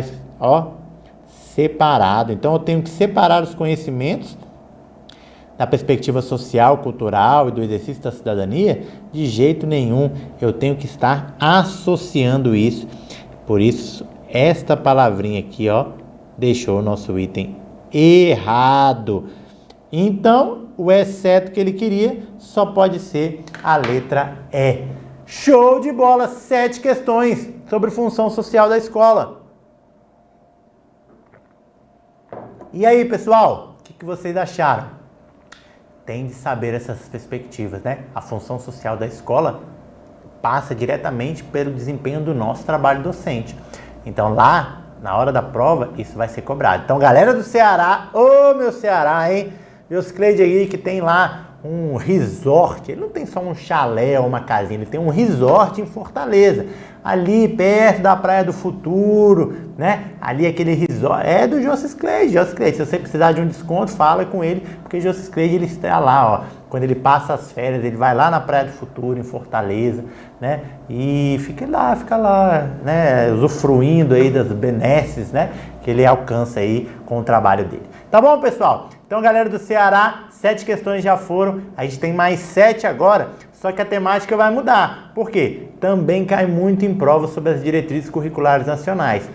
Separado. Então, eu tenho que separar os conhecimentos da perspectiva social, cultural e do exercício da cidadania. De jeito nenhum, eu tenho que estar associando isso. Por isso, esta palavrinha aqui, deixou o nosso item errado. Então, o exceto que ele queria só pode ser a letra E. Show de bola! 7 questões sobre função social da escola. E aí, pessoal? O que vocês acharam? Tem de saber essas perspectivas, né? A função social da escola passa diretamente pelo desempenho do nosso trabalho docente. Então, lá, na hora da prova, isso vai ser cobrado. Então, galera do Ceará, meu Ceará, hein? Josicleide aí que tem lá um resort, ele não tem só um chalé ou uma casinha, ele tem um resort em Fortaleza, ali perto da Praia do Futuro, né? Ali aquele resort, é do Josicleide. Se você precisar de um desconto, fala com ele, porque Josicleide ele está lá, quando ele passa as férias, ele vai lá na Praia do Futuro, em Fortaleza, né? E fica lá, né? Usufruindo aí das benesses, né? Que ele alcança aí com o trabalho dele. Tá bom, pessoal? Então, galera do Ceará, 7 questões já foram, a gente tem mais 7 agora, só que a temática vai mudar. Por quê? Também cai muito em prova sobre as diretrizes curriculares nacionais.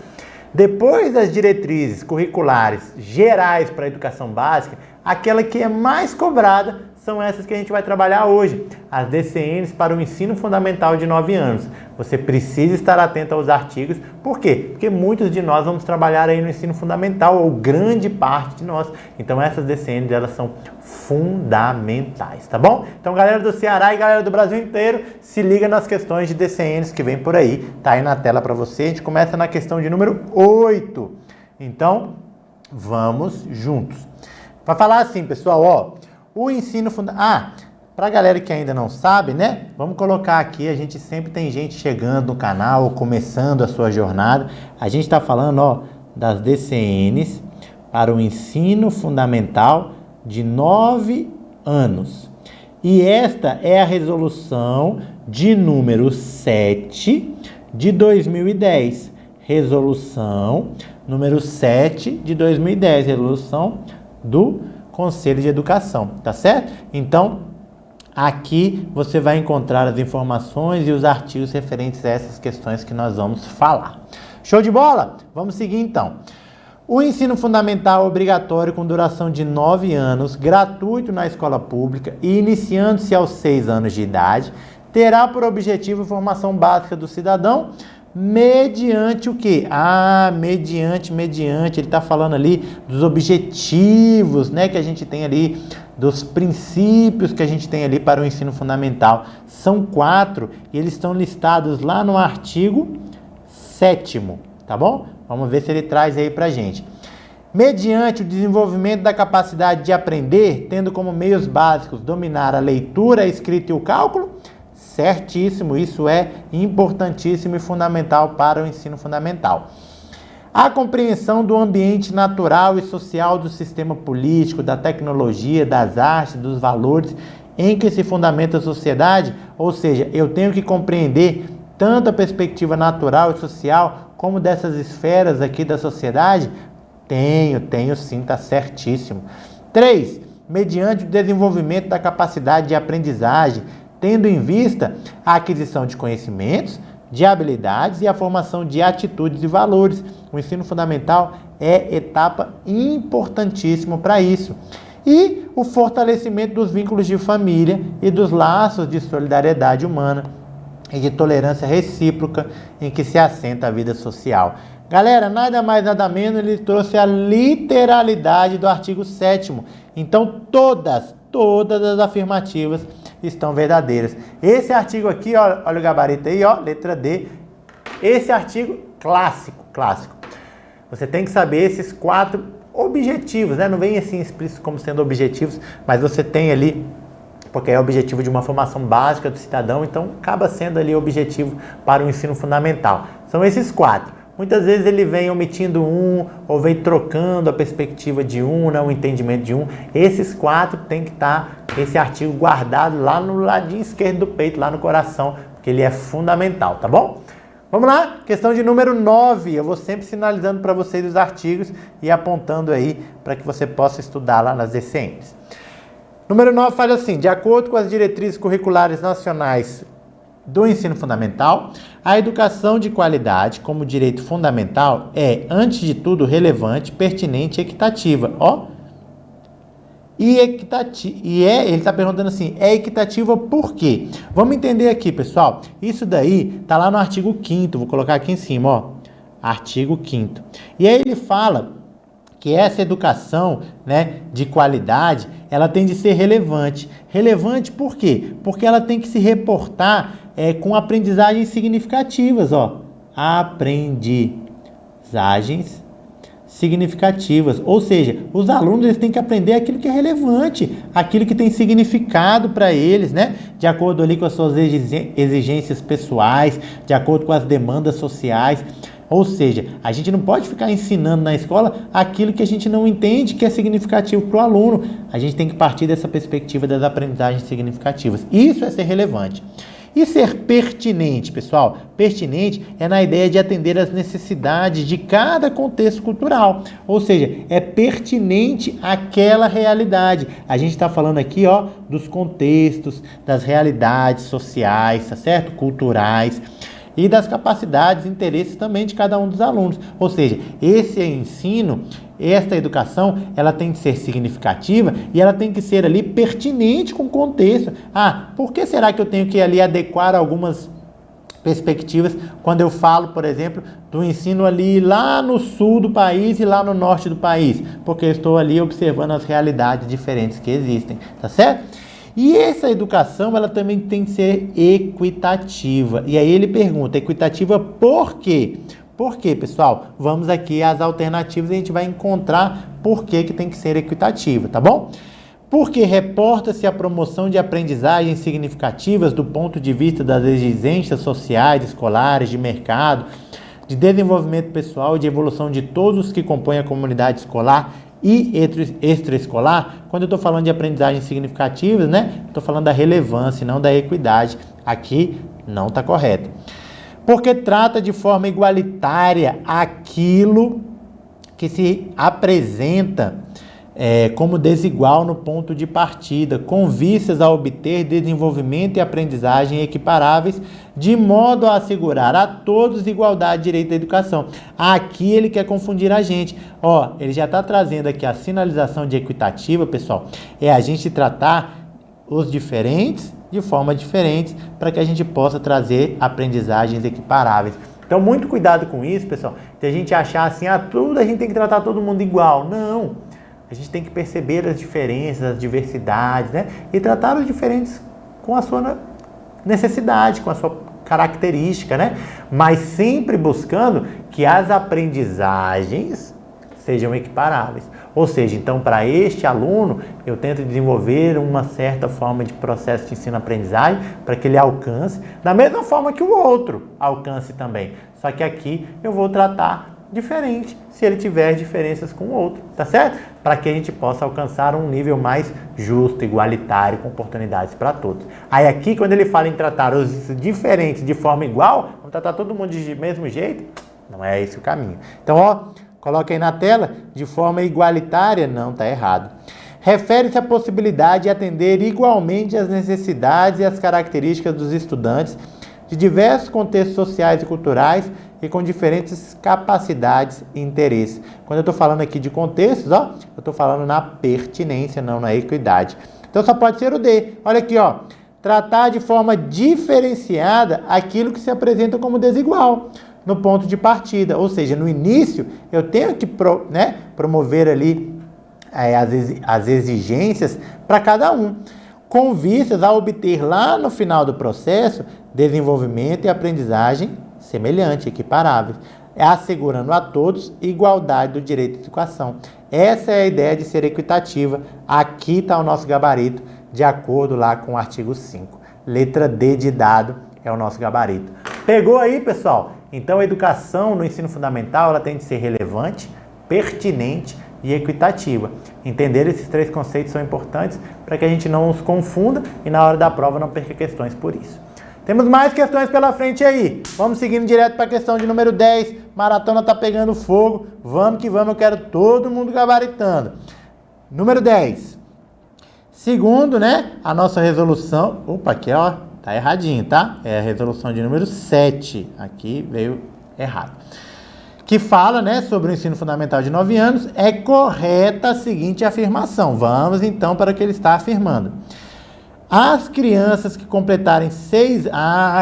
Depois das diretrizes curriculares gerais para a educação básica, aquela que é mais cobrada são essas que a gente vai trabalhar hoje, as DCNs para o ensino fundamental de 9 anos. Você precisa estar atento aos artigos. Por quê? Porque muitos de nós vamos trabalhar aí no ensino fundamental, ou grande parte de nós. Então essas DCNs, elas são fundamentais, tá bom? Então, galera do Ceará e galera do Brasil inteiro, se liga nas questões de DCNs que vem por aí. Tá aí na tela para você. A gente começa na questão de número 8. Então, vamos juntos. Vai falar assim, pessoal, o ensino fundamental... para a galera que ainda não sabe, né? Vamos colocar aqui, a gente sempre tem gente chegando no canal, começando a sua jornada. A gente está falando, das DCNs para o ensino fundamental de 9 anos. E esta é a resolução de número 7 de 2010. Resolução número 7 de 2010. Resolução do Conselho de Educação, tá certo? Então, Aqui você vai encontrar as informações e os artigos referentes a essas questões que nós vamos falar. Show de bola? Vamos seguir então. O ensino fundamental obrigatório com duração de 9 anos, gratuito na escola pública e iniciando-se aos 6 anos de idade, terá por objetivo a formação básica do cidadão mediante o quê? Mediante, ele está falando ali dos objetivos, né, que a gente tem ali, dos princípios que a gente tem ali para o ensino fundamental. São 4 e eles estão listados lá no artigo 7º, tá bom? Vamos ver se ele traz aí pra gente. Mediante o desenvolvimento da capacidade de aprender, tendo como meios básicos dominar a leitura, a escrita e o cálculo, certíssimo, isso é importantíssimo e fundamental para o ensino fundamental. A compreensão do ambiente natural e social do sistema político, da tecnologia, das artes, dos valores em que se fundamenta a sociedade, ou seja, eu tenho que compreender tanto a perspectiva natural e social como dessas esferas aqui da sociedade? Tenho sim, tá certíssimo. 3. Mediante o desenvolvimento da capacidade de aprendizagem, tendo em vista a aquisição de conhecimentos, de habilidades e a formação de atitudes e valores. O ensino fundamental é etapa importantíssima para isso. E o fortalecimento dos vínculos de família e dos laços de solidariedade humana e de tolerância recíproca em que se assenta a vida social. Galera, nada mais nada menos, ele trouxe a literalidade do artigo 7º. Então, todas as afirmativas estão verdadeiras. Esse artigo aqui, ó, olha o gabarito aí, ó, letra D. Esse artigo clássico. Você tem que saber esses 4 objetivos, né? Não vem assim explícito como sendo objetivos, mas você tem ali, porque é objetivo de uma formação básica do cidadão, então acaba sendo ali objetivo para o ensino fundamental. São esses 4. Muitas vezes ele vem omitindo um, ou vem trocando a perspectiva de um, né, o entendimento de um. Esses 4 tem que estar, esse artigo guardado lá no ladinho esquerdo do peito, lá no coração, porque ele é fundamental, tá bom? Vamos lá, questão de número 9. Eu vou sempre sinalizando para vocês os artigos e apontando aí para que você possa estudar lá nas DCMs. Número 9 fala assim: de acordo com as diretrizes curriculares nacionais do ensino fundamental, a educação de qualidade como direito fundamental é, antes de tudo, relevante, pertinente e equitativa. Ele está perguntando assim, é equitativa por quê? Vamos entender aqui, pessoal. Isso daí está lá no artigo 5º, vou colocar aqui em cima, ó. Artigo 5º. E aí ele fala que essa educação, né, de qualidade, ela tem de ser relevante. Relevante por quê? Porque ela tem que se reportar com aprendizagens significativas, ó. Aprendizagens significativas. Ou seja, os alunos eles têm que aprender aquilo que é relevante, aquilo que tem significado para eles, né? De acordo ali com as suas exigências pessoais, de acordo com as demandas sociais. Ou seja, a gente não pode ficar ensinando na escola aquilo que a gente não entende que é significativo para o aluno. A gente tem que partir dessa perspectiva das aprendizagens significativas. Isso é ser relevante. E ser pertinente, pessoal? Pertinente é na ideia de atender às necessidades de cada contexto cultural. Ou seja, é pertinente àquela realidade. A gente está falando aqui, ó, dos contextos, das realidades sociais, tá certo? Culturais. E das capacidades e interesses também de cada um dos alunos. Ou seja, esse ensino, esta educação, ela tem que ser significativa e ela tem que ser ali pertinente com o contexto. Por que será que eu tenho que ali adequar algumas perspectivas quando eu falo, por exemplo, do ensino ali lá no sul do país e lá no norte do país? Porque eu estou ali observando as realidades diferentes que existem, tá certo? E essa educação, ela também tem que ser equitativa. E aí ele pergunta, equitativa por quê? Por quê, pessoal? Vamos aqui às alternativas e a gente vai encontrar por que tem que ser equitativa, tá bom? Porque reporta-se a promoção de aprendizagens significativas do ponto de vista das exigências sociais, escolares, de mercado, de desenvolvimento pessoal e de evolução de todos os que compõem a comunidade escolar e extraescolar. Quando eu estou falando de aprendizagens significativas, né? Estou falando da relevância, não da equidade. Aqui não está correto. Porque trata de forma igualitária aquilo que se apresenta como desigual no ponto de partida, com vistas a obter desenvolvimento e aprendizagem equiparáveis, de modo a assegurar a todos igualdade de direito à educação. Aqui ele quer confundir a gente. Ó, ele já está trazendo aqui a sinalização de equitativa, pessoal. É a gente tratar os diferentes de forma diferente para que a gente possa trazer aprendizagens equiparáveis. Então, muito cuidado com isso, pessoal. De a gente achar assim, tudo a gente tem que tratar todo mundo igual. Não. A gente tem que perceber as diferenças, as diversidades, né? E tratar os diferentes com a sua necessidade, com a sua característica, né? Mas sempre buscando que as aprendizagens sejam equiparáveis. Ou seja, então, para este aluno, eu tento desenvolver uma certa forma de processo de ensino-aprendizagem para que ele alcance, da mesma forma que o outro alcance também. Só que aqui eu vou tratar diferente se ele tiver diferenças com o outro, tá certo? Para que a gente possa alcançar um nível mais justo, igualitário, com oportunidades para todos. Aí aqui, quando ele fala em tratar os diferentes de forma igual, vamos tratar todo mundo de mesmo jeito? Não é esse o caminho. Então, ó, coloca aí na tela, de forma igualitária, não, tá errado. Refere-se à possibilidade de atender igualmente às necessidades e às características dos estudantes de diversos contextos sociais e culturais e com diferentes capacidades e interesses. Quando eu estou falando aqui de contextos, ó, eu estou falando na pertinência, não na equidade. Então só pode ser o D. Olha aqui, ó. Tratar de forma diferenciada aquilo que se apresenta como desigual no ponto de partida. Ou seja, no início eu tenho que promover ali as exigências para cada um, com vistas a obter lá no final do processo desenvolvimento e aprendizagem semelhante, equiparáveis, assegurando a todos igualdade do direito à educação. Essa é a ideia de ser equitativa. Aqui está o nosso gabarito, de acordo lá com o artigo 5. Letra D de dado é o nosso gabarito. Pegou aí, pessoal? Então, a educação no ensino fundamental ela tem de ser relevante, pertinente e equitativa. Entender esses três conceitos são importantes para que a gente não os confunda e na hora da prova não perca questões por isso. Temos mais questões pela frente aí. Vamos seguindo direto para a questão de número 10. Maratona tá pegando fogo. Vamos que vamos, eu quero todo mundo gabaritando. Número 10. Segundo, né, a nossa resolução... Opa, aqui ó, tá erradinho, tá? É a resolução de número 7. Aqui veio errado. Que fala, né, sobre o ensino fundamental de 9 anos. É correta a seguinte afirmação. Vamos então para o que ele está afirmando. As crianças que completarem 6...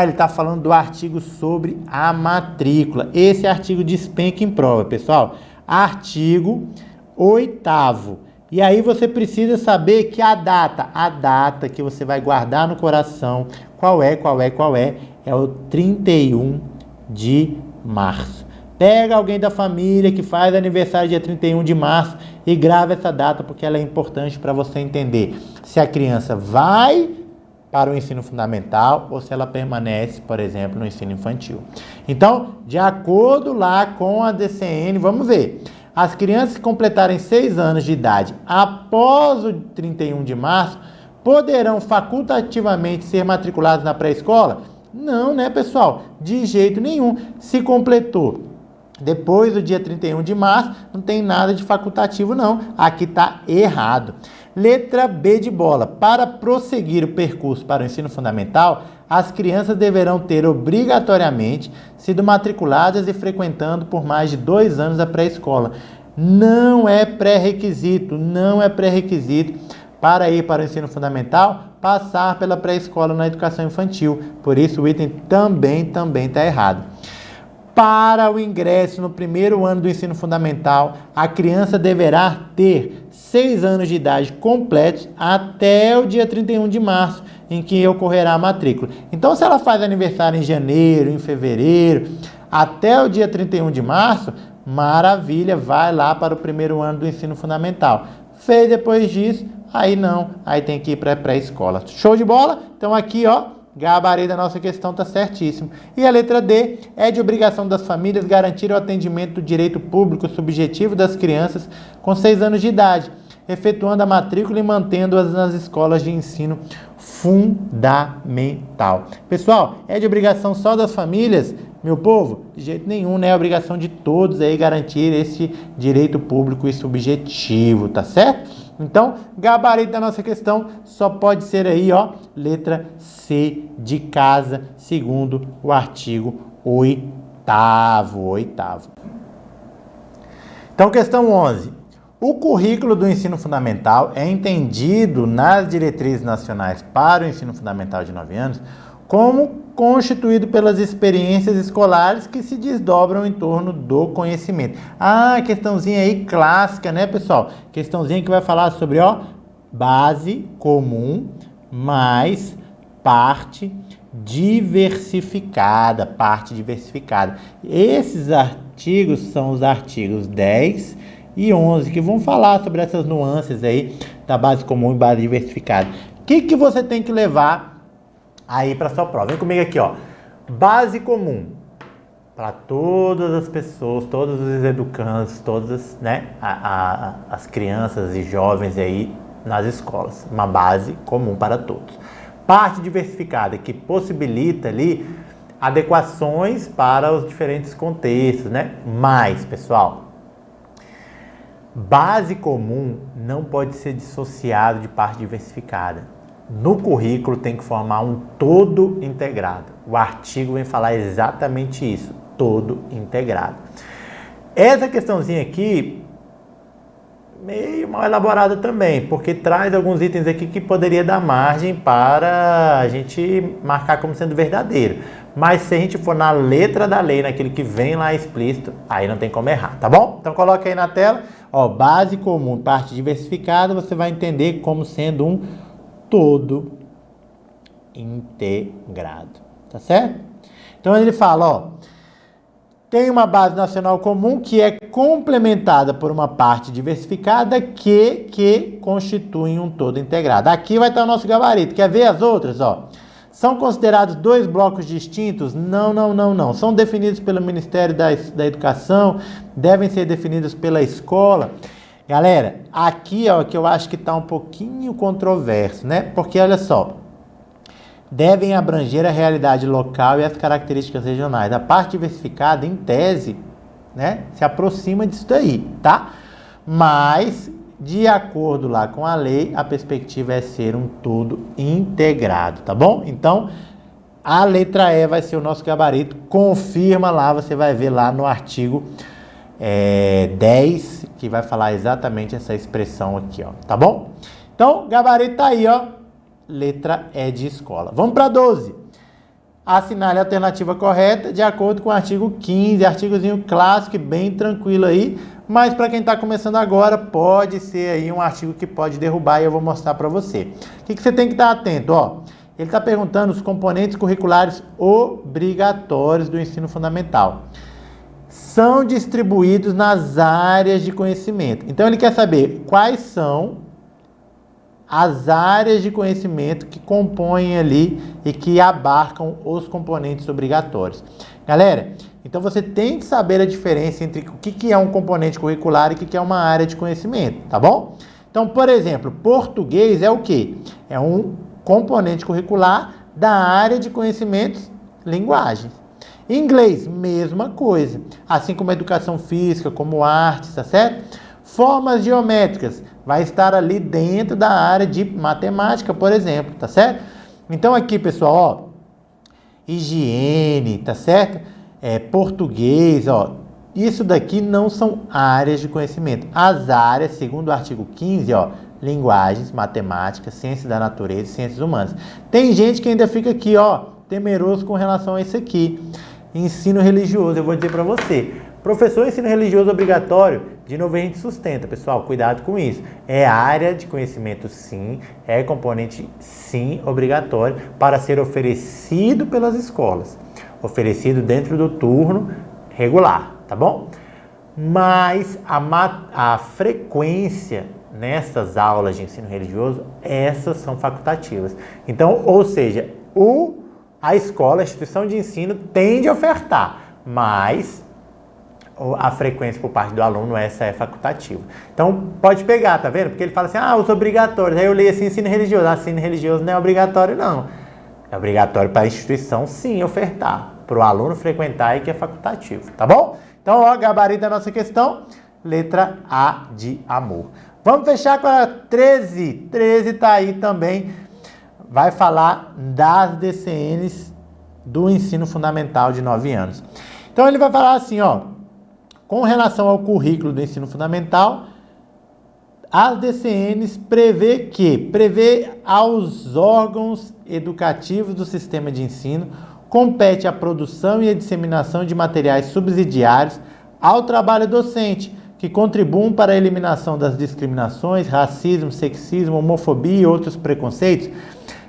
ele está falando do artigo sobre a matrícula. Esse artigo despenca em prova, pessoal. Artigo 8º. E aí você precisa saber que a data que você vai guardar no coração, qual é? É o 31 de março. Pega alguém da família que faz aniversário dia 31 de março e grava essa data, porque ela é importante para você entender se a criança vai para o ensino fundamental ou se ela permanece, por exemplo, no ensino infantil. Então, de acordo lá com a DCN, vamos ver. As crianças que completarem 6 anos de idade após o 31 de março poderão facultativamente ser matriculadas na pré-escola? Não, né, pessoal? De jeito nenhum. Se completou depois do dia 31 de março, não tem nada de facultativo, não. Aqui está errado. Letra B de bola. Para prosseguir o percurso para o ensino fundamental, as crianças deverão ter obrigatoriamente sido matriculadas e frequentando por mais de 2 anos a pré-escola. Não é pré-requisito para ir para o ensino fundamental, passar pela pré-escola na educação infantil. Por isso o item também está errado. Para o ingresso no primeiro ano do ensino fundamental, a criança deverá ter 6 anos de idade completos até o dia 31 de março, em que ocorrerá a matrícula. Então, se ela faz aniversário em janeiro, em fevereiro, até o dia 31 de março, maravilha, vai lá para o primeiro ano do ensino fundamental. Fez depois disso, aí não, aí tem que ir para a pré-escola. Show de bola? Então aqui, ó, gabarito da nossa questão está certíssimo. E a letra D é de obrigação das famílias garantir o atendimento do direito público subjetivo das crianças com 6 anos de idade, efetuando a matrícula e mantendo-as nas escolas de ensino fundamental. Pessoal, é de obrigação só das famílias? Meu povo, de jeito nenhum, né? É obrigação de todos aí garantir esse direito público e subjetivo, tá certo? Então, gabarito da nossa questão só pode ser aí, ó, letra C de casa, segundo o artigo 8º. Então, questão 11. O currículo do ensino fundamental é entendido nas diretrizes nacionais para o ensino fundamental de 9 anos como constituído pelas experiências escolares que se desdobram em torno do conhecimento. Ah, questãozinha aí clássica, né, pessoal? Questãozinha que vai falar sobre, ó, base comum mais parte diversificada, Esses artigos são os artigos 10 e 11, que vão falar sobre essas nuances aí da base comum e base diversificada. O que você tem que levar aí para sua prova? Vem comigo aqui, ó. Base comum para todas as pessoas, todos os educandos, todas, né, as crianças e jovens aí nas escolas. Uma base comum para todos. Parte diversificada, que possibilita ali adequações para os diferentes contextos, né? Mas, pessoal, base comum não pode ser dissociado de parte diversificada. No currículo tem que formar um todo integrado. O artigo vem falar exatamente isso, todo integrado. Essa questãozinha aqui, meio mal elaborada também, porque traz alguns itens aqui que poderia dar margem para a gente marcar como sendo verdadeiro. Mas se a gente for na letra da lei, naquilo que vem lá explícito, aí não tem como errar, tá bom? Então coloca aí na tela, ó, base comum, parte diversificada, você vai entender como sendo um todo integrado, tá certo? Então ele fala, ó, tem uma base nacional comum que é complementada por uma parte diversificada que constitui um todo integrado. Aqui vai estar o nosso gabarito. Quer ver as outras? Ó? São considerados dois blocos distintos? Não. São definidos pelo Ministério da Educação, devem ser definidos pela escola. Galera, aqui ó, que eu acho que está um pouquinho controverso, né? Porque olha só, devem abranger a realidade local e as características regionais. A parte diversificada, em tese, né, se aproxima disso daí, tá? Mas, de acordo lá com a lei, a perspectiva é ser um todo integrado, tá bom? Então, a letra E vai ser o nosso gabarito. Confirma lá, você vai ver lá no artigo 10, que vai falar exatamente essa expressão aqui, ó, tá bom? Então, gabarito tá aí, ó. Letra E de escola. Vamos para 12. Assinale a alternativa correta de acordo com o artigo 15, artigozinho clássico e bem tranquilo aí, mas para quem está começando agora, pode ser aí um artigo que pode derrubar e eu vou mostrar para você. O que você tem que estar atento, ó? Ele está perguntando os componentes curriculares obrigatórios do ensino fundamental. São distribuídos nas áreas de conhecimento. Então ele quer saber quais são as áreas de conhecimento que compõem ali e que abarcam os componentes obrigatórios. Galera, então você tem que saber a diferença entre o que é um componente curricular e o que é uma área de conhecimento, tá bom? Então, por exemplo, português é o quê? É um componente curricular da área de conhecimentos, linguagem. Inglês, mesma coisa. Assim como educação física, como artes, tá certo? Formas geométricas, vai estar ali dentro da área de matemática, por exemplo, tá certo? Então aqui, pessoal, ó, higiene, tá certo? Português, ó, isso daqui não são áreas de conhecimento. As áreas, segundo o artigo 15, ó, linguagens, matemática, ciências da natureza e ciências humanas. Tem gente que ainda fica aqui, ó, temeroso com relação a isso aqui. Ensino religioso, eu vou dizer para você. Professor, ensino religioso obrigatório, de novo a gente sustenta, pessoal, cuidado com isso. É área de conhecimento sim, é componente sim obrigatório para ser oferecido pelas escolas. Oferecido dentro do turno regular, tá bom? Mas a frequência nessas aulas de ensino religioso, essas são facultativas. Então, ou seja, a escola, a instituição de ensino tende a ofertar, mas a frequência por parte do aluno, essa é facultativa. Então, pode pegar, tá vendo? Porque ele fala assim, os obrigatórios. Aí eu leio assim, ensino religioso. Ensino religioso não é obrigatório, não. É obrigatório para a instituição, sim, ofertar. para o aluno frequentar aí, que é facultativo, tá bom? Então, ó, gabarito da nossa questão, letra A de amor. Vamos fechar com a 13. 13 tá aí também, vai falar das DCNs do ensino fundamental de 9 anos. Então, ele vai falar assim, ó, com relação ao currículo do ensino fundamental, as DCNs prevê aos órgãos educativos do sistema de ensino, compete a produção e a disseminação de materiais subsidiários ao trabalho docente, que contribuam para a eliminação das discriminações, racismo, sexismo, homofobia e outros preconceitos.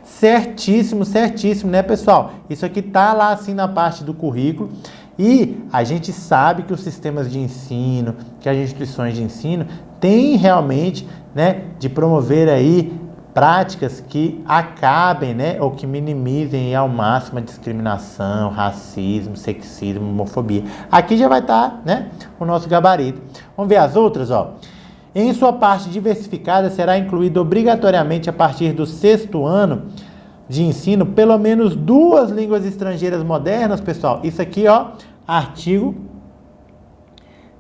Certíssimo, certíssimo, né, pessoal? Isso aqui tá lá assim na parte do currículo. E a gente sabe que os sistemas de ensino, que as instituições de ensino têm realmente, né, de promover aí práticas que acabem, né, ou que minimizem ao máximo a discriminação, racismo, sexismo, homofobia. Aqui já vai estar, né, o nosso gabarito. Vamos ver as outras, ó. Em sua parte diversificada, será incluído obrigatoriamente a partir do 6º ano de ensino, pelo menos 2 línguas estrangeiras modernas, pessoal. Isso aqui, ó, artigo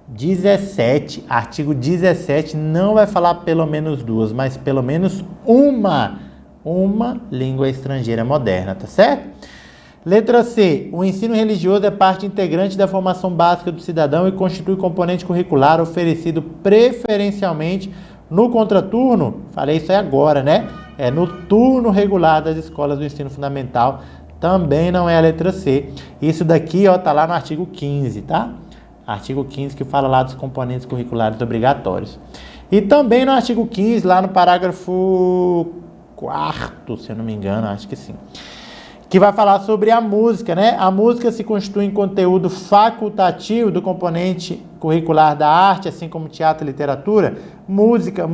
17. Artigo 17 não vai falar pelo menos 2, mas pelo menos uma língua estrangeira moderna, tá certo? Letra C. O ensino religioso é parte integrante da formação básica do cidadão e constitui componente curricular oferecido preferencialmente no contraturno. Falei isso aí agora, né? É no turno regular das escolas do ensino fundamental. Também não é a letra C. Isso daqui, ó, tá lá no artigo 15, tá? Artigo 15 que fala lá dos componentes curriculares obrigatórios. E também no artigo 15, lá no parágrafo 4º, se eu não me engano, acho que sim, que vai falar sobre a música, né? A música se constitui em conteúdo facultativo do componente curricular da arte, assim como teatro e literatura. Música,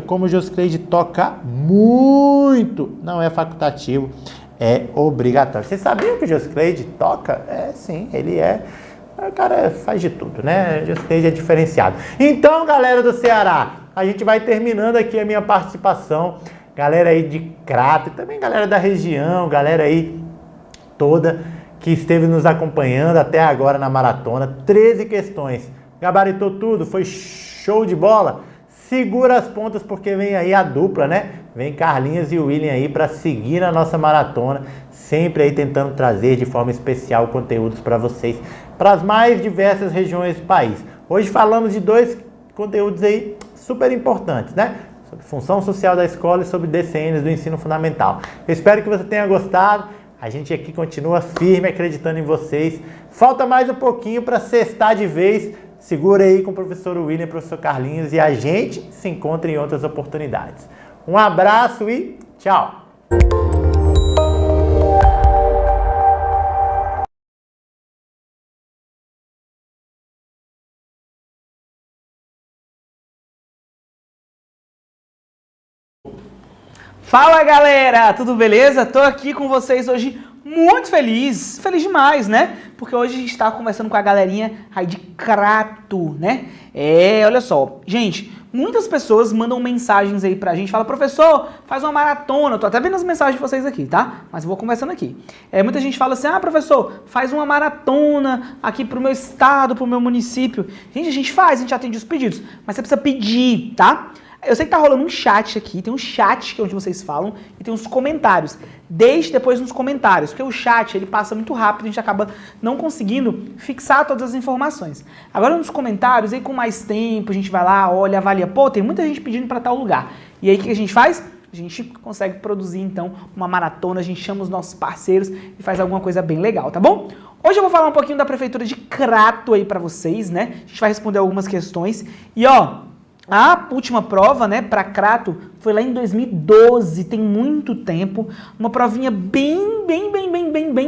como o Joscleide toca muito, não é facultativo, é obrigatório. Vocês sabiam que o Joscleide toca? É, sim, ele é. O cara faz de tudo, né? O Joscleide é diferenciado. Então, galera do Ceará, a gente vai terminando aqui a minha participação. Galera aí de Crato e também galera da região, galera aí toda que esteve nos acompanhando até agora na maratona. 13 questões. Gabaritou tudo? Foi show de bola? Segura as pontas porque vem aí a dupla, né? Vem Carlinhos e William aí para seguir a nossa maratona, sempre aí tentando trazer de forma especial conteúdos para vocês, para as mais diversas regiões do país. Hoje falamos de 2 conteúdos aí super importantes, né? Sobre função social da escola e sobre DCNs do ensino fundamental. Eu espero que você tenha gostado. A gente aqui continua firme acreditando em vocês. Falta mais um pouquinho para sextar de vez. Segura aí com o professor William e o professor Carlinhos e a gente se encontra em outras oportunidades. Um abraço e tchau! Fala galera, tudo beleza? Tô aqui com vocês hoje muito feliz demais, né? Porque hoje a gente tá conversando com a galerinha aí de Crato, né? Olha só, gente, muitas pessoas mandam mensagens aí pra gente, fala, professor, faz uma maratona, eu tô até vendo as mensagens de vocês aqui, tá? Mas eu vou conversando aqui. Muita gente fala assim, professor, faz uma maratona aqui pro meu estado, pro meu município. Gente, a gente atende os pedidos, mas você precisa pedir, tá? Eu sei que tá rolando um chat aqui, tem um chat que é onde vocês falam e tem uns comentários. Deixe depois nos comentários, porque o chat ele passa muito rápido, a gente acaba não conseguindo fixar todas as informações. Agora nos comentários, aí com mais tempo, a gente vai lá, olha, avalia, pô, tem muita gente pedindo para tal lugar. E aí o que a gente faz? A gente consegue produzir então uma maratona, a gente chama os nossos parceiros e faz alguma coisa bem legal, tá bom? Hoje eu vou falar um pouquinho da Prefeitura de Crato aí para vocês, né? A gente vai responder algumas questões e ó, a última prova, né, para Crato foi lá em 2012, tem muito tempo, uma provinha bem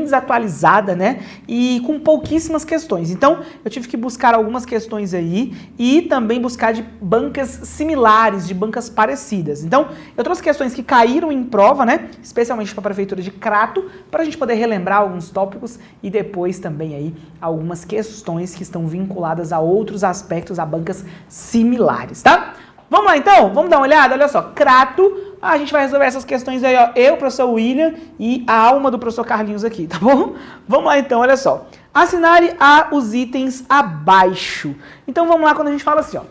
desatualizada, né, e com pouquíssimas questões. Então, eu tive que buscar algumas questões aí e também buscar de bancas similares, de bancas parecidas. Então, eu trouxe questões que caíram em prova, né, especialmente para a Prefeitura de Crato, para a gente poder relembrar alguns tópicos e depois também aí algumas questões que estão vinculadas a outros aspectos, a bancas similares, tá? Vamos lá então? Vamos dar uma olhada? Olha só, Crato A gente vai resolver essas questões aí, ó. Eu, professor William e a alma do professor Carlinhos aqui, tá bom? Vamos lá então, olha só. Assinale os itens abaixo. Então vamos lá quando a gente fala assim, ó.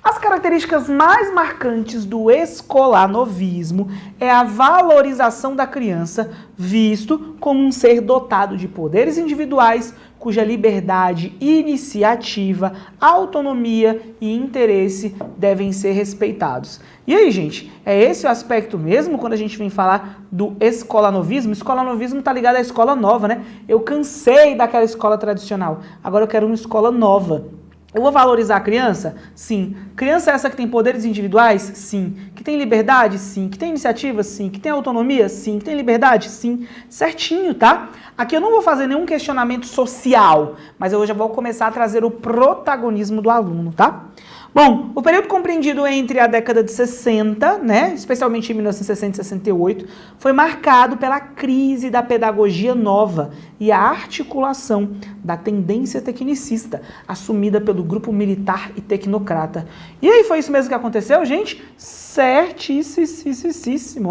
As características mais marcantes do escolanovismo é a valorização da criança, visto como um ser dotado de poderes individuais, cuja liberdade, iniciativa, autonomia e interesse devem ser respeitados. E aí, gente, é esse o aspecto mesmo quando a gente vem falar do escolanovismo? Escolanovismo tá ligado à escola nova, né? Eu cansei daquela escola tradicional, agora eu quero uma escola nova. Eu vou valorizar a criança? Sim. Criança é essa que tem poderes individuais? Sim. Que tem liberdade? Sim. Que tem iniciativa? Sim. Que tem autonomia? Sim. Que tem liberdade? Sim. Certinho, tá? Aqui eu não vou fazer nenhum questionamento social, mas eu já vou começar a trazer o protagonismo do aluno, tá? Bom, o período compreendido entre a década de 60, né, especialmente em 1960 e 68, foi marcado pela crise da pedagogia nova e a articulação da tendência tecnicista, assumida pelo grupo militar e tecnocrata. E aí, foi isso mesmo que aconteceu, gente? Certíssimo,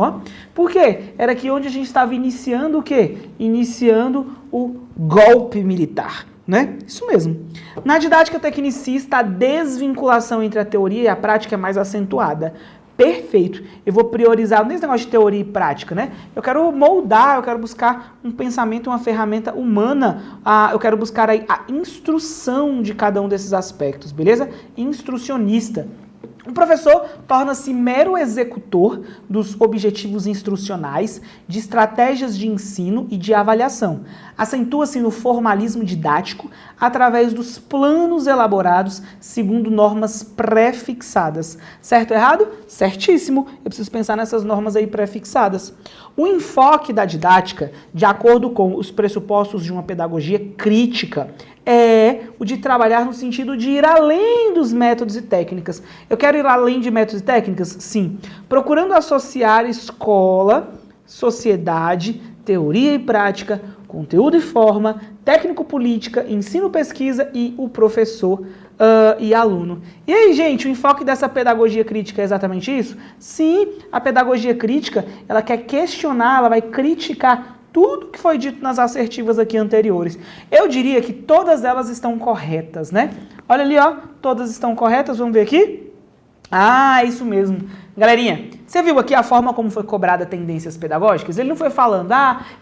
ó. Por quê? Era aqui onde a gente estava iniciando o quê? Iniciando o golpe militar. Né? Isso mesmo. Na didática tecnicista, a desvinculação entre a teoria e a prática é mais acentuada. Perfeito. Eu vou priorizar nesse negócio de teoria e prática, né? Eu quero moldar, eu quero buscar um pensamento, uma ferramenta humana. Eu quero buscar aí a instrução de cada um desses aspectos, beleza? Instrucionista. O professor torna-se mero executor dos objetivos instrucionais, de estratégias de ensino e de avaliação. Acentua-se no formalismo didático através dos planos elaborados segundo normas pré-fixadas. Certo ou errado? Certíssimo. Eu preciso pensar nessas normas aí pré-fixadas. O enfoque da didática, de acordo com os pressupostos de uma pedagogia crítica, é o de trabalhar no sentido de ir além dos métodos e técnicas. Eu quero ir além de métodos e técnicas? Sim. Procurando associar escola, sociedade, teoria e prática, conteúdo e forma, técnico-política, ensino-pesquisa e o professor e aluno. E aí, gente, o enfoque dessa pedagogia crítica é exatamente isso? Sim, a pedagogia crítica, ela quer questionar, ela vai criticar tudo que foi dito nas assertivas aqui anteriores. Eu diria que todas elas estão corretas, né? Olha ali, ó, todas estão corretas, vamos ver aqui? Ah, isso mesmo. Galerinha, você viu aqui a forma como foi cobrada tendências pedagógicas? Ele não foi falando,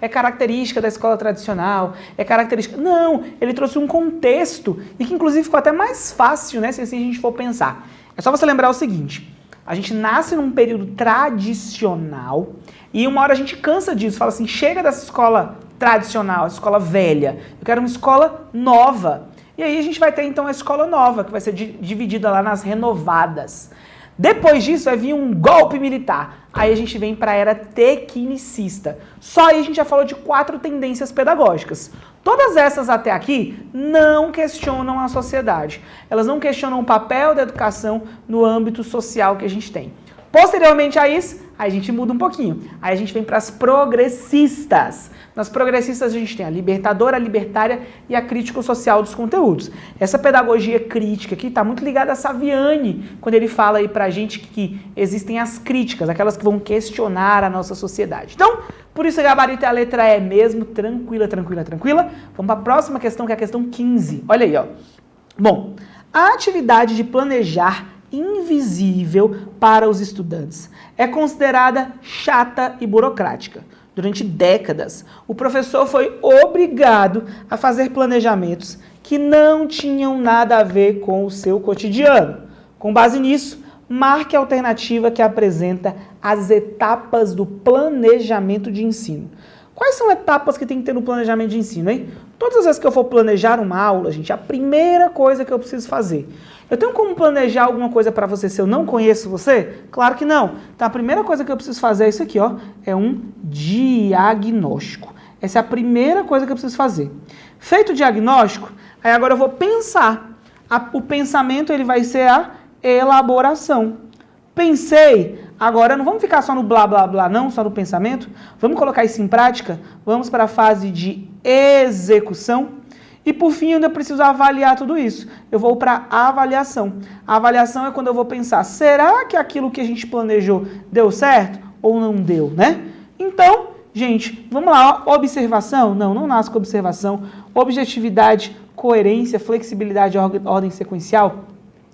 é característica da escola tradicional, é característica... Não, ele trouxe um contexto e que inclusive ficou até mais fácil, né, se assim a gente for pensar. É só você lembrar o seguinte, a gente nasce num período tradicional e uma hora a gente cansa disso, fala assim, chega dessa escola tradicional, essa escola velha, eu quero uma escola nova. E aí a gente vai ter então a escola nova, que vai ser dividida lá nas renovadas. Depois disso vai vir um golpe militar. Aí a gente vem para a era tecnicista. Só aí a gente já falou de 4 tendências pedagógicas. Todas essas até aqui não questionam a sociedade. Elas não questionam o papel da educação no âmbito social que a gente tem. Posteriormente a isso, aí a gente muda um pouquinho. Aí a gente vem para as progressistas. Nas progressistas a gente tem a libertadora, a libertária e a crítico-social dos conteúdos. Essa pedagogia crítica aqui está muito ligada a Saviani, quando ele fala aí pra gente que existem as críticas, aquelas que vão questionar a nossa sociedade. Então, por isso o gabarito é a letra E mesmo, tranquila. Vamos para a próxima questão, que é a questão 15. Olha aí, ó. Bom, a atividade de planejar invisível para os estudantes é considerada chata e burocrática. Durante décadas, o professor foi obrigado a fazer planejamentos que não tinham nada a ver com o seu cotidiano. Com base nisso, marque a alternativa que apresenta as etapas do planejamento de ensino. Quais são etapas que tem que ter no planejamento de ensino, hein? Todas as vezes que eu for planejar uma aula, gente, a primeira coisa que eu preciso fazer... Eu tenho como planejar alguma coisa para você se eu não conheço você? Claro que não. Então, a primeira coisa que eu preciso fazer é isso aqui, ó. É um diagnóstico. Essa é a primeira coisa que eu preciso fazer. Feito o diagnóstico, aí agora eu vou pensar. O pensamento, ele vai ser a elaboração. Pensei, agora não vamos ficar só no blá, blá, blá, não, só no pensamento. Vamos colocar isso em prática? Vamos para a fase de execução. E por fim, eu ainda preciso avaliar tudo isso. Eu vou para a avaliação. A avaliação é quando eu vou pensar, será que aquilo que a gente planejou deu certo? ou não deu, né? Então, gente, vamos lá, ó. Observação? Não nasce com observação. Objetividade, coerência, flexibilidade, ordem sequencial.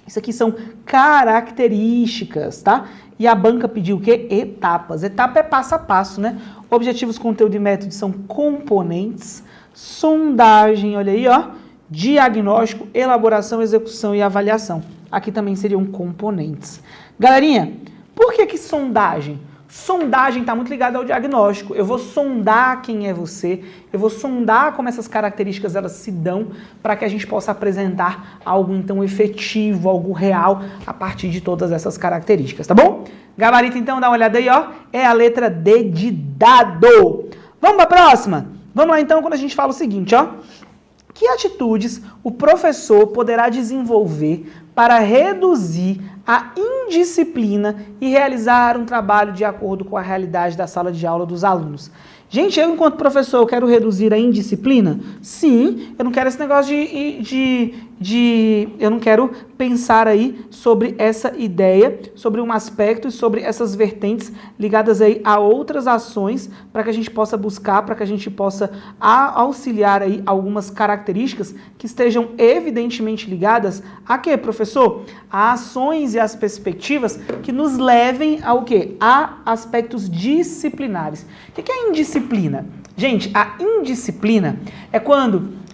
Isso aqui são características, tá? E a banca pediu o quê? Etapas. Etapa é passo a passo, né? Objetivos, conteúdo e método são componentes. Sondagem, olha aí, ó. Diagnóstico, elaboração, execução e avaliação. Aqui também seriam componentes. Galerinha, por que sondagem? Sondagem está muito ligada ao diagnóstico. Eu vou sondar quem é você, eu vou sondar como essas características elas se dão para que a gente possa apresentar algo então efetivo, algo real a partir de todas essas características, tá bom? Gabarito então, dá uma olhada aí, ó, é a letra D de dado. Vamos para a próxima? Vamos lá então quando a gente fala o seguinte, ó. Que atitudes o professor poderá desenvolver para reduzir a indisciplina e realizar um trabalho de acordo com a realidade da sala de aula dos alunos? Gente, eu enquanto professor, eu quero reduzir a indisciplina? Sim, eu não quero esse negócio eu não quero pensar aí sobre essa ideia, sobre um aspecto e sobre essas vertentes ligadas aí a outras ações para que a gente possa buscar, para que a gente possa auxiliar aí algumas características que estejam evidentemente ligadas a quê, professor? A ações e as perspectivas que nos levem ao quê? A aspectos disciplinares. O que é indisciplina? Gente, a indisciplina é quando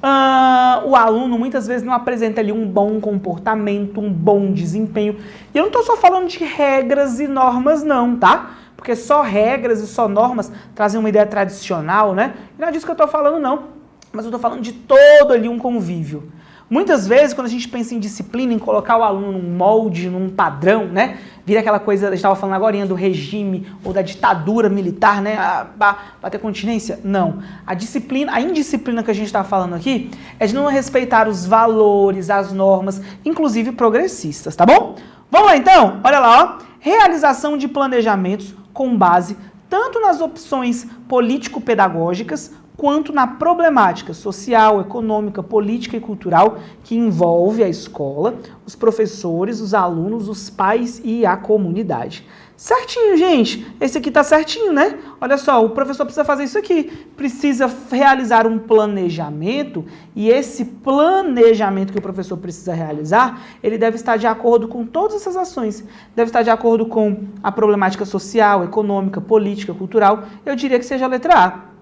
o aluno muitas vezes não apresenta ali um bom comportamento, um bom desempenho. E eu não estou só falando de regras e normas não, tá? Porque só regras e só normas trazem uma ideia tradicional, né? E não é disso que eu estou falando não, mas eu estou falando de todo ali um convívio. Muitas vezes, quando a gente pensa em disciplina, em colocar o aluno num molde, num padrão, né? Vira aquela coisa, a gente estava falando agora do regime ou da ditadura militar, né? Bater continência? Não. A indisciplina que a gente está falando aqui é de não respeitar os valores, as normas, inclusive progressistas, tá bom? Vamos lá então? Olha lá, ó. Realização de planejamentos com base tanto nas opções político-pedagógicas quanto na problemática social, econômica, política e cultural que envolve a escola, os professores, os alunos, os pais e a comunidade. Certinho, gente. Esse aqui tá certinho, né? Olha só, o professor precisa fazer isso aqui. Precisa realizar um planejamento e esse planejamento que o professor precisa realizar, ele deve estar de acordo com todas essas ações. Deve estar de acordo com a problemática social, econômica, política, cultural. Eu diria que seja a letra A.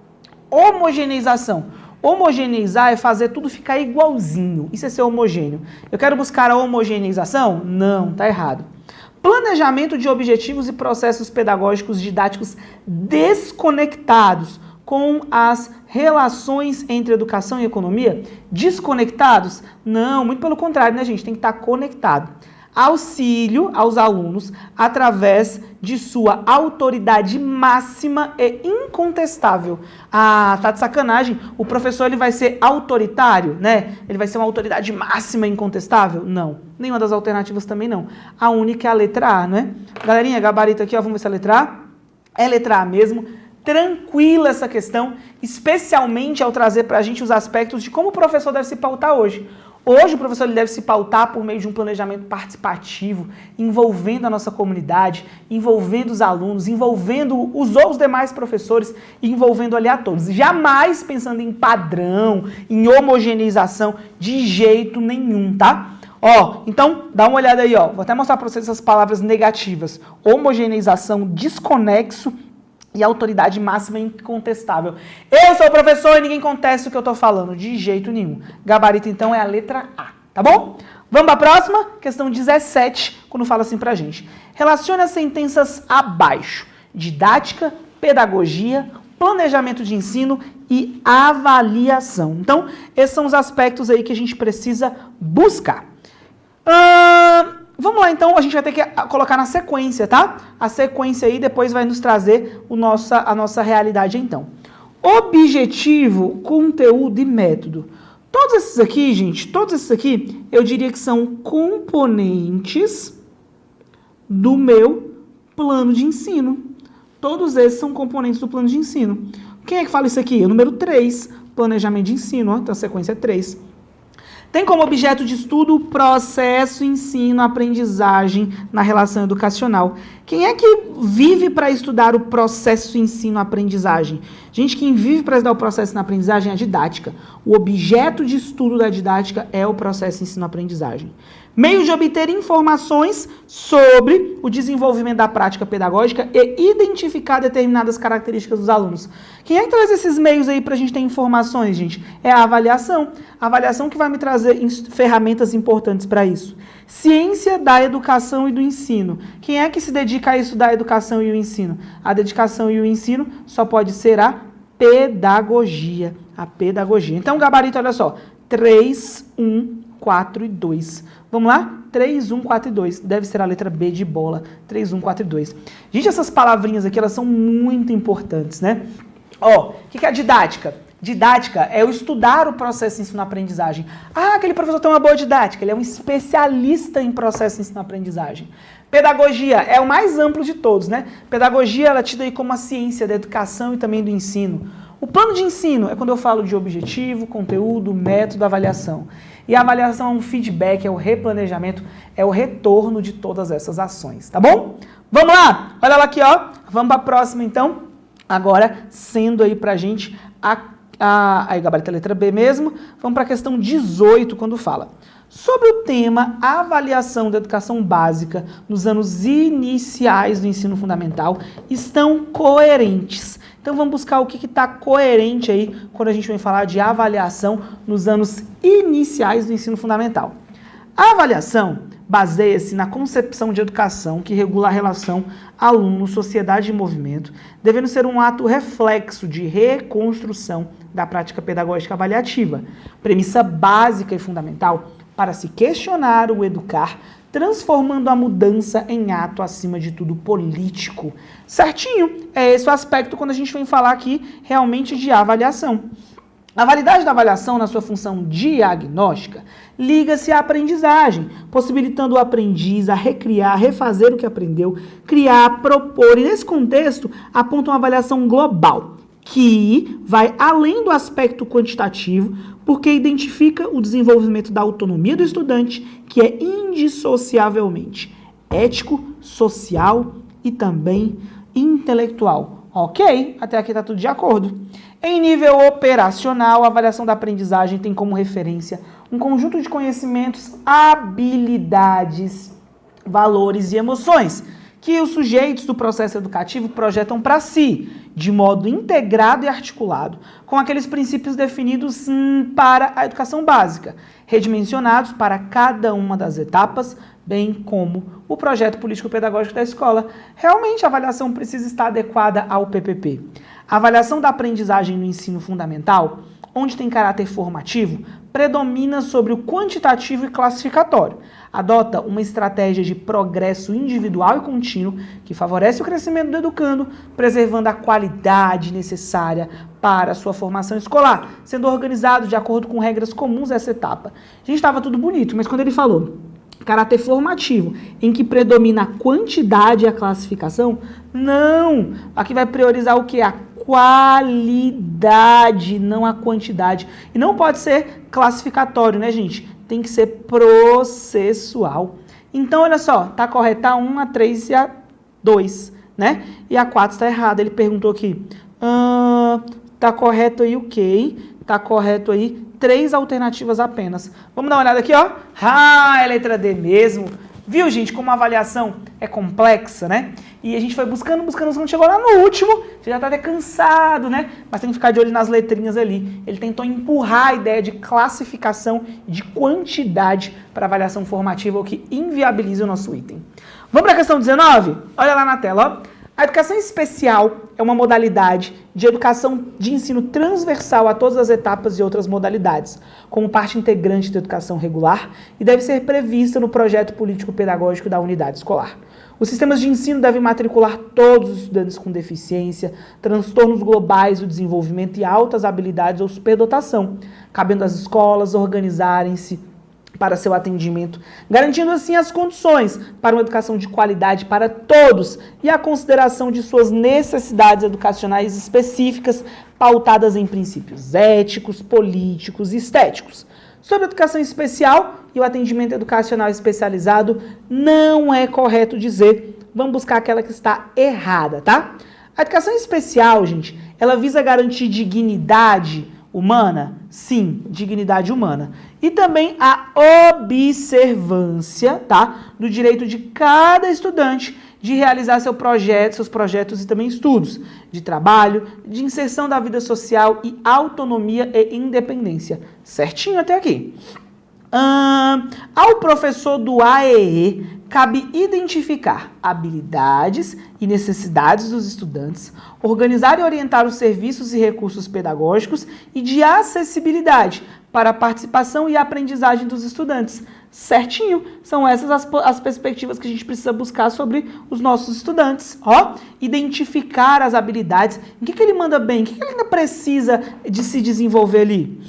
Homogeneização. Homogeneizar é fazer tudo ficar igualzinho. Isso é ser homogêneo. Eu quero buscar a homogeneização? Não, tá errado. Planejamento de objetivos e processos pedagógicos didáticos desconectados com as relações entre educação e economia? Desconectados? Não, muito pelo contrário, né, gente? Tem que estar conectado. Auxílio aos alunos através de sua autoridade máxima e incontestável. Ah, tá de sacanagem. O professor ele vai ser autoritário, né? Ele vai ser uma autoridade máxima e incontestável? Não. Nenhuma das alternativas também não. A única é a letra A, né? Galerinha, gabarito aqui, ó, vamos ver se é a letra A. É letra A mesmo. Tranquila essa questão, especialmente ao trazer pra gente os aspectos de como o professor deve se pautar hoje. Hoje o professor ele deve se pautar por meio de um planejamento participativo, envolvendo a nossa comunidade, envolvendo os alunos, envolvendo os demais professores, envolvendo ali a todos. Jamais pensando em padrão, em homogeneização, de jeito nenhum, tá? Ó, então dá uma olhada aí, ó. Vou até mostrar para vocês essas palavras negativas. Homogeneização, desconexo e autoridade máxima incontestável. Eu sou o professor e ninguém contesta o que eu tô falando, de jeito nenhum. Gabarito, então, é a letra A, tá bom? Vamos para a próxima? Questão 17, quando fala assim pra gente. Relacione as sentenças abaixo. Didática, pedagogia, planejamento de ensino e avaliação. Então, esses são os aspectos aí que a gente precisa buscar. Vamos lá, então, a gente vai ter que colocar na sequência, tá? A sequência aí depois vai nos trazer a nossa realidade, então. Objetivo, conteúdo e método. Todos esses aqui, gente, todos esses aqui, eu diria que são componentes do meu plano de ensino. Todos esses são componentes do plano de ensino. Quem é que fala isso aqui? É o número 3, planejamento de ensino, ó, então a sequência é 3. Tem como objeto de estudo o processo ensino-aprendizagem na relação educacional. O Quem é que vive para estudar o processo ensino-aprendizagem? Gente, quem vive para estudar o processo ensino-aprendizagem é a didática. O objeto de estudo da didática é o processo ensino-aprendizagem. Meio de obter informações sobre o desenvolvimento da prática pedagógica e identificar determinadas características dos alunos. Quem é que traz esses meios aí para a gente ter informações, gente? É a avaliação. A avaliação que vai me trazer ferramentas importantes para isso. Ciência da educação e do ensino. Quem é que se dedica a estudar a educação e o ensino? A dedicação e o ensino só pode ser a pedagogia. A pedagogia. Então, o gabarito, olha só. 3, 1, 4 e 2. Vamos lá? 3, 1, 4 e 2. Deve ser a letra B de bola. 3, 1, 4 e 2. Gente, essas palavrinhas aqui, elas são muito importantes, né? Ó, o que é a didática? Didática é o estudar o processo de ensino-aprendizagem. Ah, aquele professor tem uma boa didática. Ele é um especialista em processo de ensino-aprendizagem. Pedagogia é o mais amplo de todos, né? Pedagogia, ela é tida aí como a ciência da educação e também do ensino. O plano de ensino é quando eu falo de objetivo, conteúdo, método, avaliação. E a avaliação é um feedback, é o replanejamento, é o retorno de todas essas ações, tá bom? Vamos lá! Olha lá aqui, ó. Vamos para a próxima, então. Agora, sendo aí pra gente aí gabarito a letra B mesmo. Vamos para a questão 18, quando fala sobre o tema avaliação da educação básica nos anos iniciais do ensino fundamental estão coerentes. Então vamos buscar o que está coerente aí quando a gente vai falar de avaliação nos anos iniciais do ensino fundamental. A avaliação baseia-se na concepção de educação que regula a relação aluno, sociedade e movimento, devendo ser um ato reflexo de reconstrução da prática pedagógica avaliativa, premissa básica e fundamental para se questionar o educar, transformando a mudança em ato, acima de tudo, político. Certinho? É esse o aspecto quando a gente vem falar aqui realmente de avaliação. A validade da avaliação, na sua função diagnóstica, liga-se à aprendizagem, possibilitando o aprendiz a recriar, refazer o que aprendeu, criar, propor. E nesse contexto, aponta uma avaliação global, que vai além do aspecto quantitativo, porque identifica o desenvolvimento da autonomia do estudante, que é indissociavelmente ético, social e também intelectual. Ok? Até aqui está tudo de acordo. Em nível operacional, a avaliação da aprendizagem tem como referência um conjunto de conhecimentos, habilidades, valores e emoções que os sujeitos do processo educativo projetam para si, de modo integrado e articulado, com aqueles princípios definidos para a educação básica, redimensionados para cada uma das etapas, bem como o projeto político-pedagógico da escola. Realmente, a avaliação precisa estar adequada ao PPP. A avaliação da aprendizagem no ensino fundamental, onde tem caráter formativo, predomina sobre o quantitativo e classificatório. Adota uma estratégia de progresso individual e contínuo que favorece o crescimento do educando, preservando a qualidade necessária para a sua formação escolar, sendo organizado de acordo com regras comuns a essa etapa. Gente, estava tudo bonito, mas quando ele falou caráter formativo, em que predomina a quantidade e a classificação, não! Aqui vai priorizar o que? A qualidade, não a quantidade. E não pode ser classificatório, né, gente? Tem que ser processual. Então, olha só, tá correta a 1, a 3 e a 2, né? E a 4 está errada. Ele perguntou aqui, tá correto aí o quê? Tá correto aí 3 alternativas apenas. Vamos dar uma olhada aqui, ó. É letra D mesmo. Viu, gente, como a avaliação é complexa, né? E a gente foi buscando, quando chegou lá no último, você já tá até cansado, né? Mas tem que ficar de olho nas letrinhas ali. Ele tentou empurrar a ideia de classificação de quantidade para avaliação formativa, o que inviabiliza o nosso item. Vamos para a questão 19? Olha lá na tela, ó. A educação especial é uma modalidade de educação de ensino transversal a todas as etapas e outras modalidades, como parte integrante da educação regular e deve ser prevista no projeto político-pedagógico da unidade escolar. Os sistemas de ensino devem matricular todos os estudantes com deficiência, transtornos globais do desenvolvimento e altas habilidades ou superdotação, cabendo às escolas organizarem-se para seu atendimento, garantindo assim as condições para uma educação de qualidade para todos e a consideração de suas necessidades educacionais específicas, pautadas em princípios éticos, políticos e estéticos. Sobre a educação especial e o atendimento educacional especializado, não é correto dizer vamos buscar aquela que está errada, tá? A educação especial, gente, ela visa garantir dignidade humana? Sim, dignidade humana. E também a observância, tá, do direito de cada estudante de realizar seus projetos e também estudos, de trabalho, de inserção da vida social e autonomia e independência. Certinho até aqui. Ao professor do AEE, cabe identificar habilidades e necessidades dos estudantes, organizar e orientar os serviços e recursos pedagógicos e de acessibilidade para a participação e aprendizagem dos estudantes. Certinho, são essas as perspectivas que a gente precisa buscar sobre os nossos estudantes. Ó, identificar as habilidades, em que ele manda bem, o que ele ainda precisa de se desenvolver ali.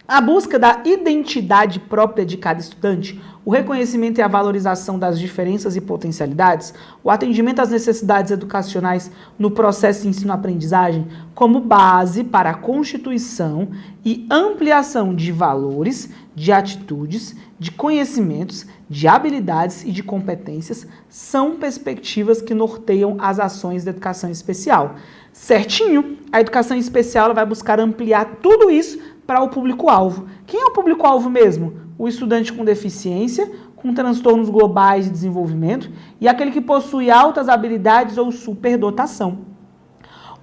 A busca da identidade própria de cada estudante, o reconhecimento e a valorização das diferenças e potencialidades, o atendimento às necessidades educacionais no processo de ensino-aprendizagem como base para a constituição e ampliação de valores, de atitudes, de conhecimentos, de habilidades e de competências são perspectivas que norteiam as ações da educação especial. Certinho, a educação especial ela vai buscar ampliar tudo isso para o público-alvo. Quem é o público-alvo mesmo? O estudante com deficiência, com transtornos globais de desenvolvimento e aquele que possui altas habilidades ou superdotação.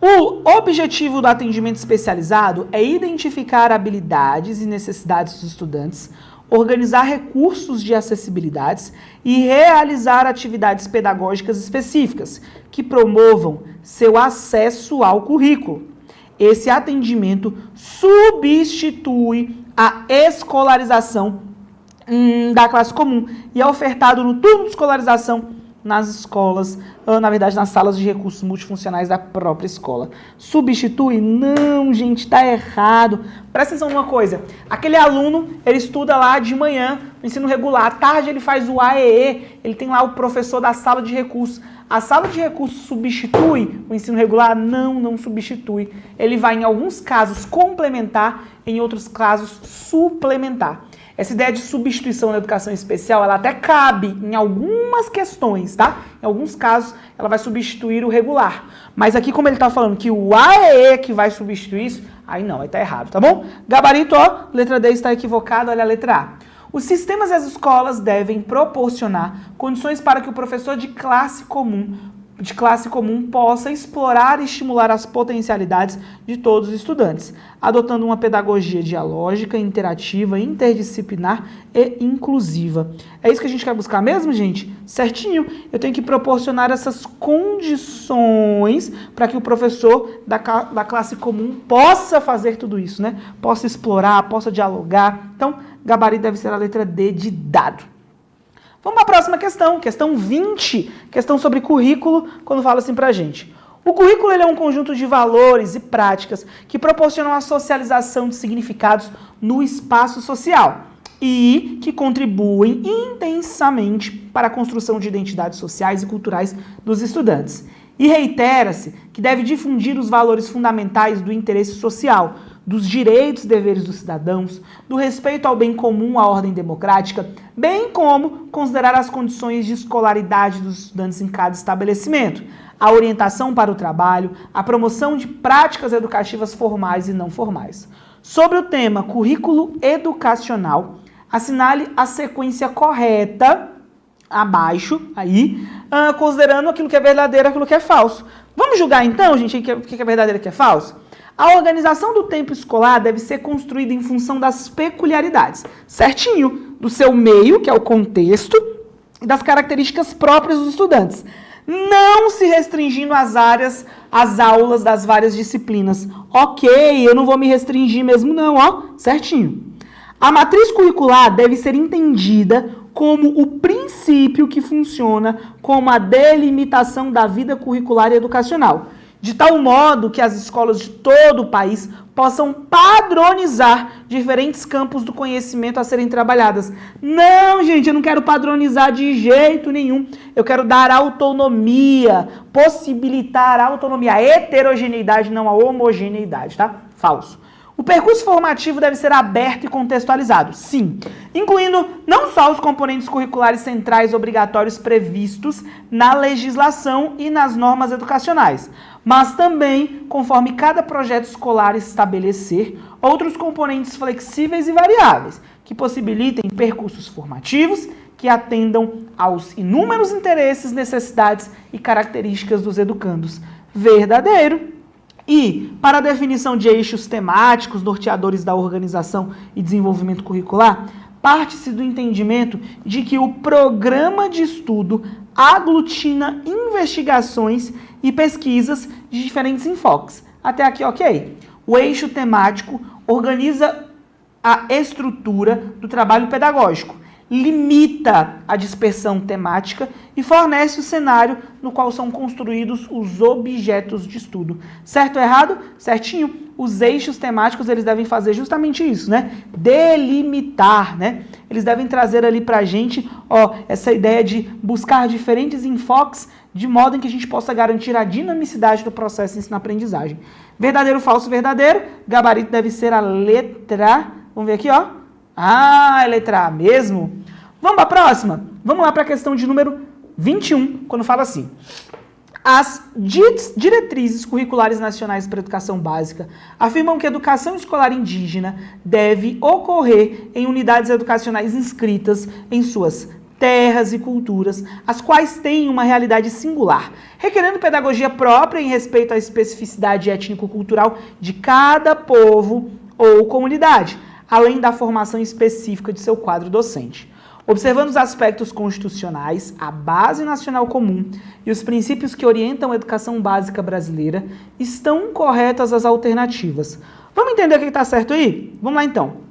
O objetivo do atendimento especializado é identificar habilidades e necessidades dos estudantes, organizar recursos de acessibilidades e realizar atividades pedagógicas específicas que promovam seu acesso ao currículo. Esse atendimento substitui a escolarização da classe comum e é ofertado no turno de escolarização nas escolas, na verdade nas salas de recursos multifuncionais da própria escola. Substitui? Não, gente, tá errado. Presta atenção numa coisa, aquele aluno, ele estuda lá de manhã, no ensino regular, à tarde ele faz o AEE, ele tem lá o professor da sala de recursos. A sala de recursos substitui o ensino regular? Não substitui. Ele vai, em alguns casos, complementar, em outros casos, suplementar. Essa ideia de substituição na educação especial, ela até cabe em algumas questões, tá? Em alguns casos, ela vai substituir o regular. Mas aqui, como ele está falando que o AEE que vai substituir isso, aí não, aí tá errado, tá bom? Gabarito, ó, letra D está equivocada, olha a letra A. Os sistemas e as escolas devem proporcionar condições para que o professor de classe comum possa explorar e estimular as potencialidades de todos os estudantes, adotando uma pedagogia dialógica, interativa, interdisciplinar e inclusiva. É isso que a gente quer buscar mesmo, gente? Certinho. Eu tenho que proporcionar essas condições para que o professor da classe comum possa fazer tudo isso, né? Possa explorar, possa dialogar. Então, gabarito deve ser a letra D de dado. Vamos para a próxima questão, questão 20, questão sobre currículo, quando fala assim pra gente. O currículo ele é um conjunto de valores e práticas que proporcionam a socialização de significados no espaço social e que contribuem intensamente para a construção de identidades sociais e culturais dos estudantes. E reitera-se que deve difundir os valores fundamentais do interesse social, dos direitos e deveres dos cidadãos, do respeito ao bem comum, à ordem democrática, bem como considerar as condições de escolaridade dos estudantes em cada estabelecimento, a orientação para o trabalho, a promoção de práticas educativas formais e não formais. Sobre o tema currículo educacional, assinale a sequência correta abaixo, aí, considerando aquilo que é verdadeiro e aquilo que é falso. Vamos julgar então, gente, o que é verdadeiro e o que é falso? A organização do tempo escolar deve ser construída em função das peculiaridades, certinho, do seu meio, que é o contexto, e das características próprias dos estudantes, não se restringindo às aulas das várias disciplinas. Ok, eu não vou me restringir mesmo não, ó, certinho. A matriz curricular deve ser entendida como o princípio que funciona como a delimitação da vida curricular e educacional, de tal modo que as escolas de todo o país possam padronizar diferentes campos do conhecimento a serem trabalhadas. Não, gente, eu não quero padronizar de jeito nenhum. Eu quero dar autonomia, possibilitar a autonomia, a heterogeneidade, não a homogeneidade, tá? Falso. O percurso formativo deve ser aberto e contextualizado, sim, incluindo não só os componentes curriculares centrais obrigatórios previstos na legislação e nas normas educacionais, mas também, conforme cada projeto escolar estabelecer, outros componentes flexíveis e variáveis, que possibilitem percursos formativos que atendam aos inúmeros interesses, necessidades e características dos educandos. Verdadeiro. E, para a definição de eixos temáticos norteadores da organização e desenvolvimento curricular, parte-se do entendimento de que o programa de estudo aglutina investigações e pesquisas de diferentes enfoques. Até aqui, ok? O eixo temático organiza a estrutura do trabalho pedagógico, limita a dispersão temática e fornece o cenário no qual são construídos os objetos de estudo. Certo ou errado? Certinho. Os eixos temáticos, eles devem fazer justamente isso, né? Delimitar, né? Eles devem trazer ali pra gente, essa ideia de buscar diferentes enfoques de modo em que a gente possa garantir a dinamicidade do processo de ensino-aprendizagem. Verdadeiro, falso, verdadeiro. Gabarito deve ser a letra... Vamos ver aqui, é letra A mesmo? Vamos para a próxima? Vamos lá para a questão de número 21, quando fala assim. As diretrizes curriculares nacionais para a educação básica afirmam que a educação escolar indígena deve ocorrer em unidades educacionais inscritas em suas terras e culturas, as quais têm uma realidade singular, requerendo pedagogia própria em respeito à especificidade étnico-cultural de cada povo ou comunidade, além da formação específica de seu quadro docente. Observando os aspectos constitucionais, a base nacional comum e os princípios que orientam a educação básica brasileira, estão corretas as alternativas. Vamos entender o que está certo aí? Vamos lá então.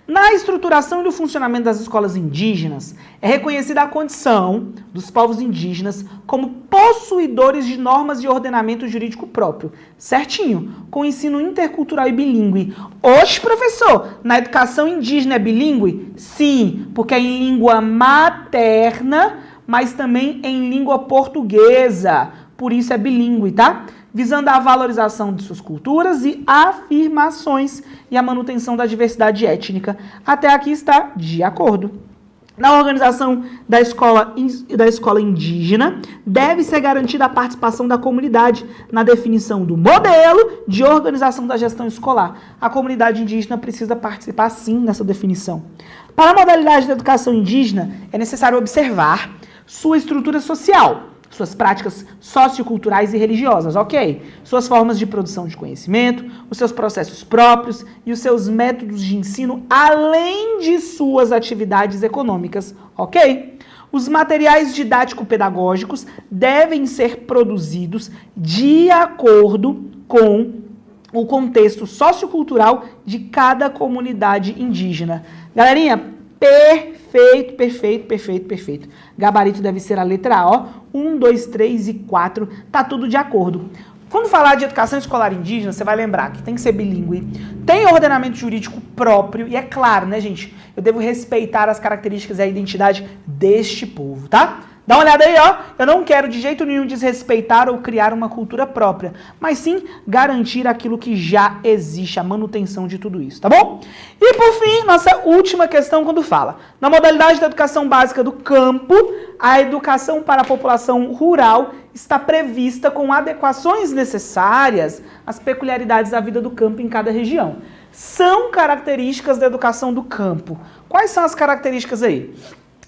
Na estruturação e no funcionamento das escolas indígenas, é reconhecida a condição dos povos indígenas como possuidores de normas de ordenamento jurídico próprio, certinho, com ensino intercultural e bilíngue. Oxe, professor, na educação indígena é bilíngue? Sim, porque é em língua materna, mas também em língua portuguesa, por isso é bilíngue, tá? Visando a valorização de suas culturas e afirmações e a manutenção da diversidade étnica. Até aqui está de acordo. Na organização da escola indígena, deve ser garantida a participação da comunidade na definição do modelo de organização da gestão escolar. A comunidade indígena precisa participar, sim, nessa definição. Para a modalidade da educação indígena, é necessário observar sua estrutura social, suas práticas socioculturais e religiosas, ok? Suas formas de produção de conhecimento, os seus processos próprios e os seus métodos de ensino, além de suas atividades econômicas, ok? Os materiais didático-pedagógicos devem ser produzidos de acordo com o contexto sociocultural de cada comunidade indígena. Galerinha, perfeito. Gabarito deve ser a letra A, 1, 2, 3 e 4, tá tudo de acordo. Quando falar de educação escolar indígena, você vai lembrar que tem que ser bilíngue, tem ordenamento jurídico próprio, e é claro, né, gente, eu devo respeitar as características e a identidade deste povo, tá? Dá uma olhada aí, eu não quero de jeito nenhum desrespeitar ou criar uma cultura própria, mas sim garantir aquilo que já existe, a manutenção de tudo isso, tá bom? E por fim, nossa última questão quando fala. Na modalidade da educação básica do campo, a educação para a população rural está prevista com adequações necessárias às peculiaridades da vida do campo em cada região. São características da educação do campo. Quais são as características aí?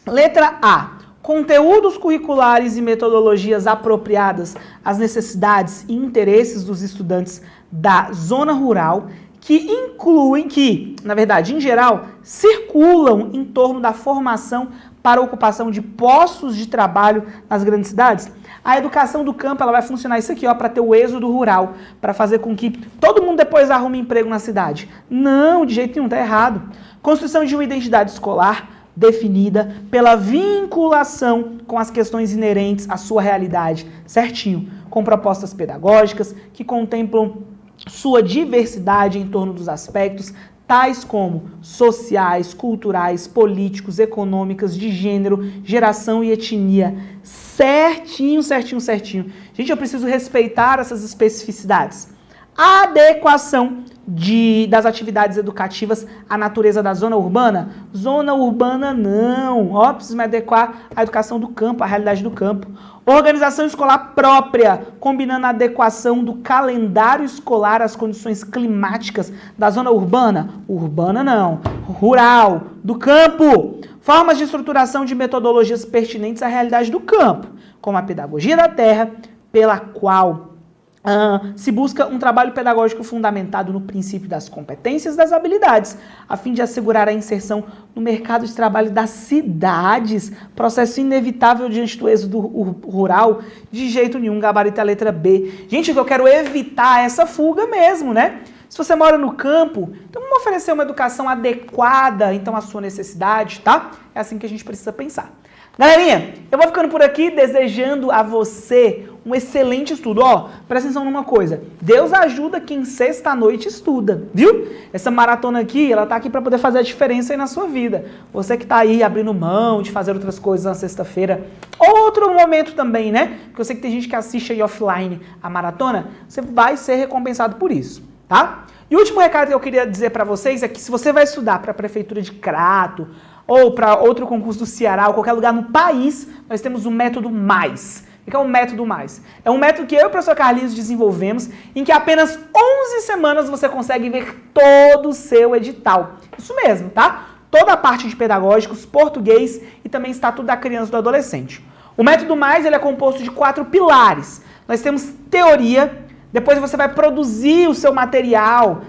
Letra A. Conteúdos curriculares e metodologias apropriadas às necessidades e interesses dos estudantes da zona rural, que, na verdade, em geral, circulam em torno da formação para a ocupação de postos de trabalho nas grandes cidades. A educação do campo, ela vai funcionar isso aqui, para ter o êxodo rural, para fazer com que todo mundo depois arrume emprego na cidade. Não, de jeito nenhum, tá errado. Construção de uma identidade escolar definida pela vinculação com as questões inerentes à sua realidade, certinho, com propostas pedagógicas que contemplam sua diversidade em torno dos aspectos tais como sociais, culturais, políticos, econômicas, de gênero, geração e etnia. Certinho. Gente, eu preciso respeitar essas especificidades. adequação das atividades educativas à natureza da zona urbana? Zona urbana não. Ó, preciso me adequar à educação do campo, à realidade do campo. Organização escolar própria, combinando a adequação do calendário escolar às condições climáticas da zona urbana? Urbana não. Rural, do campo. Formas de estruturação de metodologias pertinentes à realidade do campo, como a pedagogia da terra, pela qual se busca um trabalho pedagógico fundamentado no princípio das competências e das habilidades, a fim de assegurar a inserção no mercado de trabalho das cidades, processo inevitável diante do êxodo rural, de jeito nenhum, gabarito a letra B. Gente, eu quero evitar essa fuga mesmo, né? Se você mora no campo, então vamos oferecer uma educação adequada, então, à sua necessidade, tá? É assim que a gente precisa pensar. Galerinha, eu vou ficando por aqui desejando a você um excelente estudo. Ó, presta atenção numa coisa. Deus ajuda quem sexta-noite estuda, viu? Essa maratona aqui, ela tá aqui para poder fazer a diferença aí na sua vida. Você que tá aí abrindo mão de fazer outras coisas na sexta-feira, outro momento também, né? Porque eu sei que tem gente que assiste aí offline a maratona, você vai ser recompensado por isso, tá? E o último recado que eu queria dizer para vocês é que se você vai estudar para a Prefeitura de Crato, ou para outro concurso do Ceará, ou qualquer lugar no país, nós temos o método MAIS. O que é o método MAIS? É um método que eu e o professor Carlinhos desenvolvemos, em que apenas 11 semanas você consegue ver todo o seu edital. Isso mesmo, tá? Toda a parte de pedagógicos, português e também Estatuto da Criança e do Adolescente. O método MAIS ele é composto de 4 pilares. Nós temos teoria. Depois você vai produzir o seu material,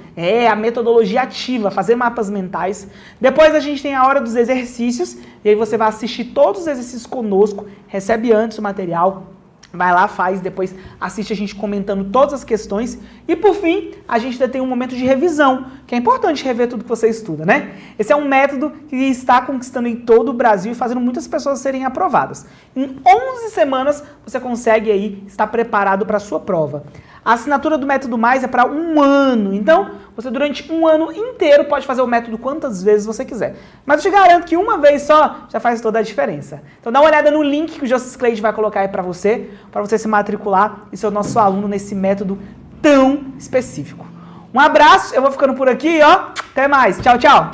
a metodologia ativa, fazer mapas mentais. Depois a gente tem a hora dos exercícios, e aí você vai assistir todos os exercícios conosco, recebe antes o material, vai lá, faz, depois assiste a gente comentando todas as questões. E por fim, a gente ainda tem um momento de revisão, que é importante rever tudo que você estuda, né? Esse é um método que está conquistando em todo o Brasil e fazendo muitas pessoas serem aprovadas. Em 11 semanas, você consegue aí estar preparado para a sua prova. A assinatura do método MAIS é para 1 ano, então você durante 1 ano inteiro pode fazer o método quantas vezes você quiser. Mas eu te garanto que uma vez só já faz toda a diferença. Então dá uma olhada no link que o Joseph Cleide vai colocar aí para você se matricular e ser o nosso aluno nesse método tão específico. Um abraço, eu vou ficando por aqui, ó. Até mais, tchau, tchau.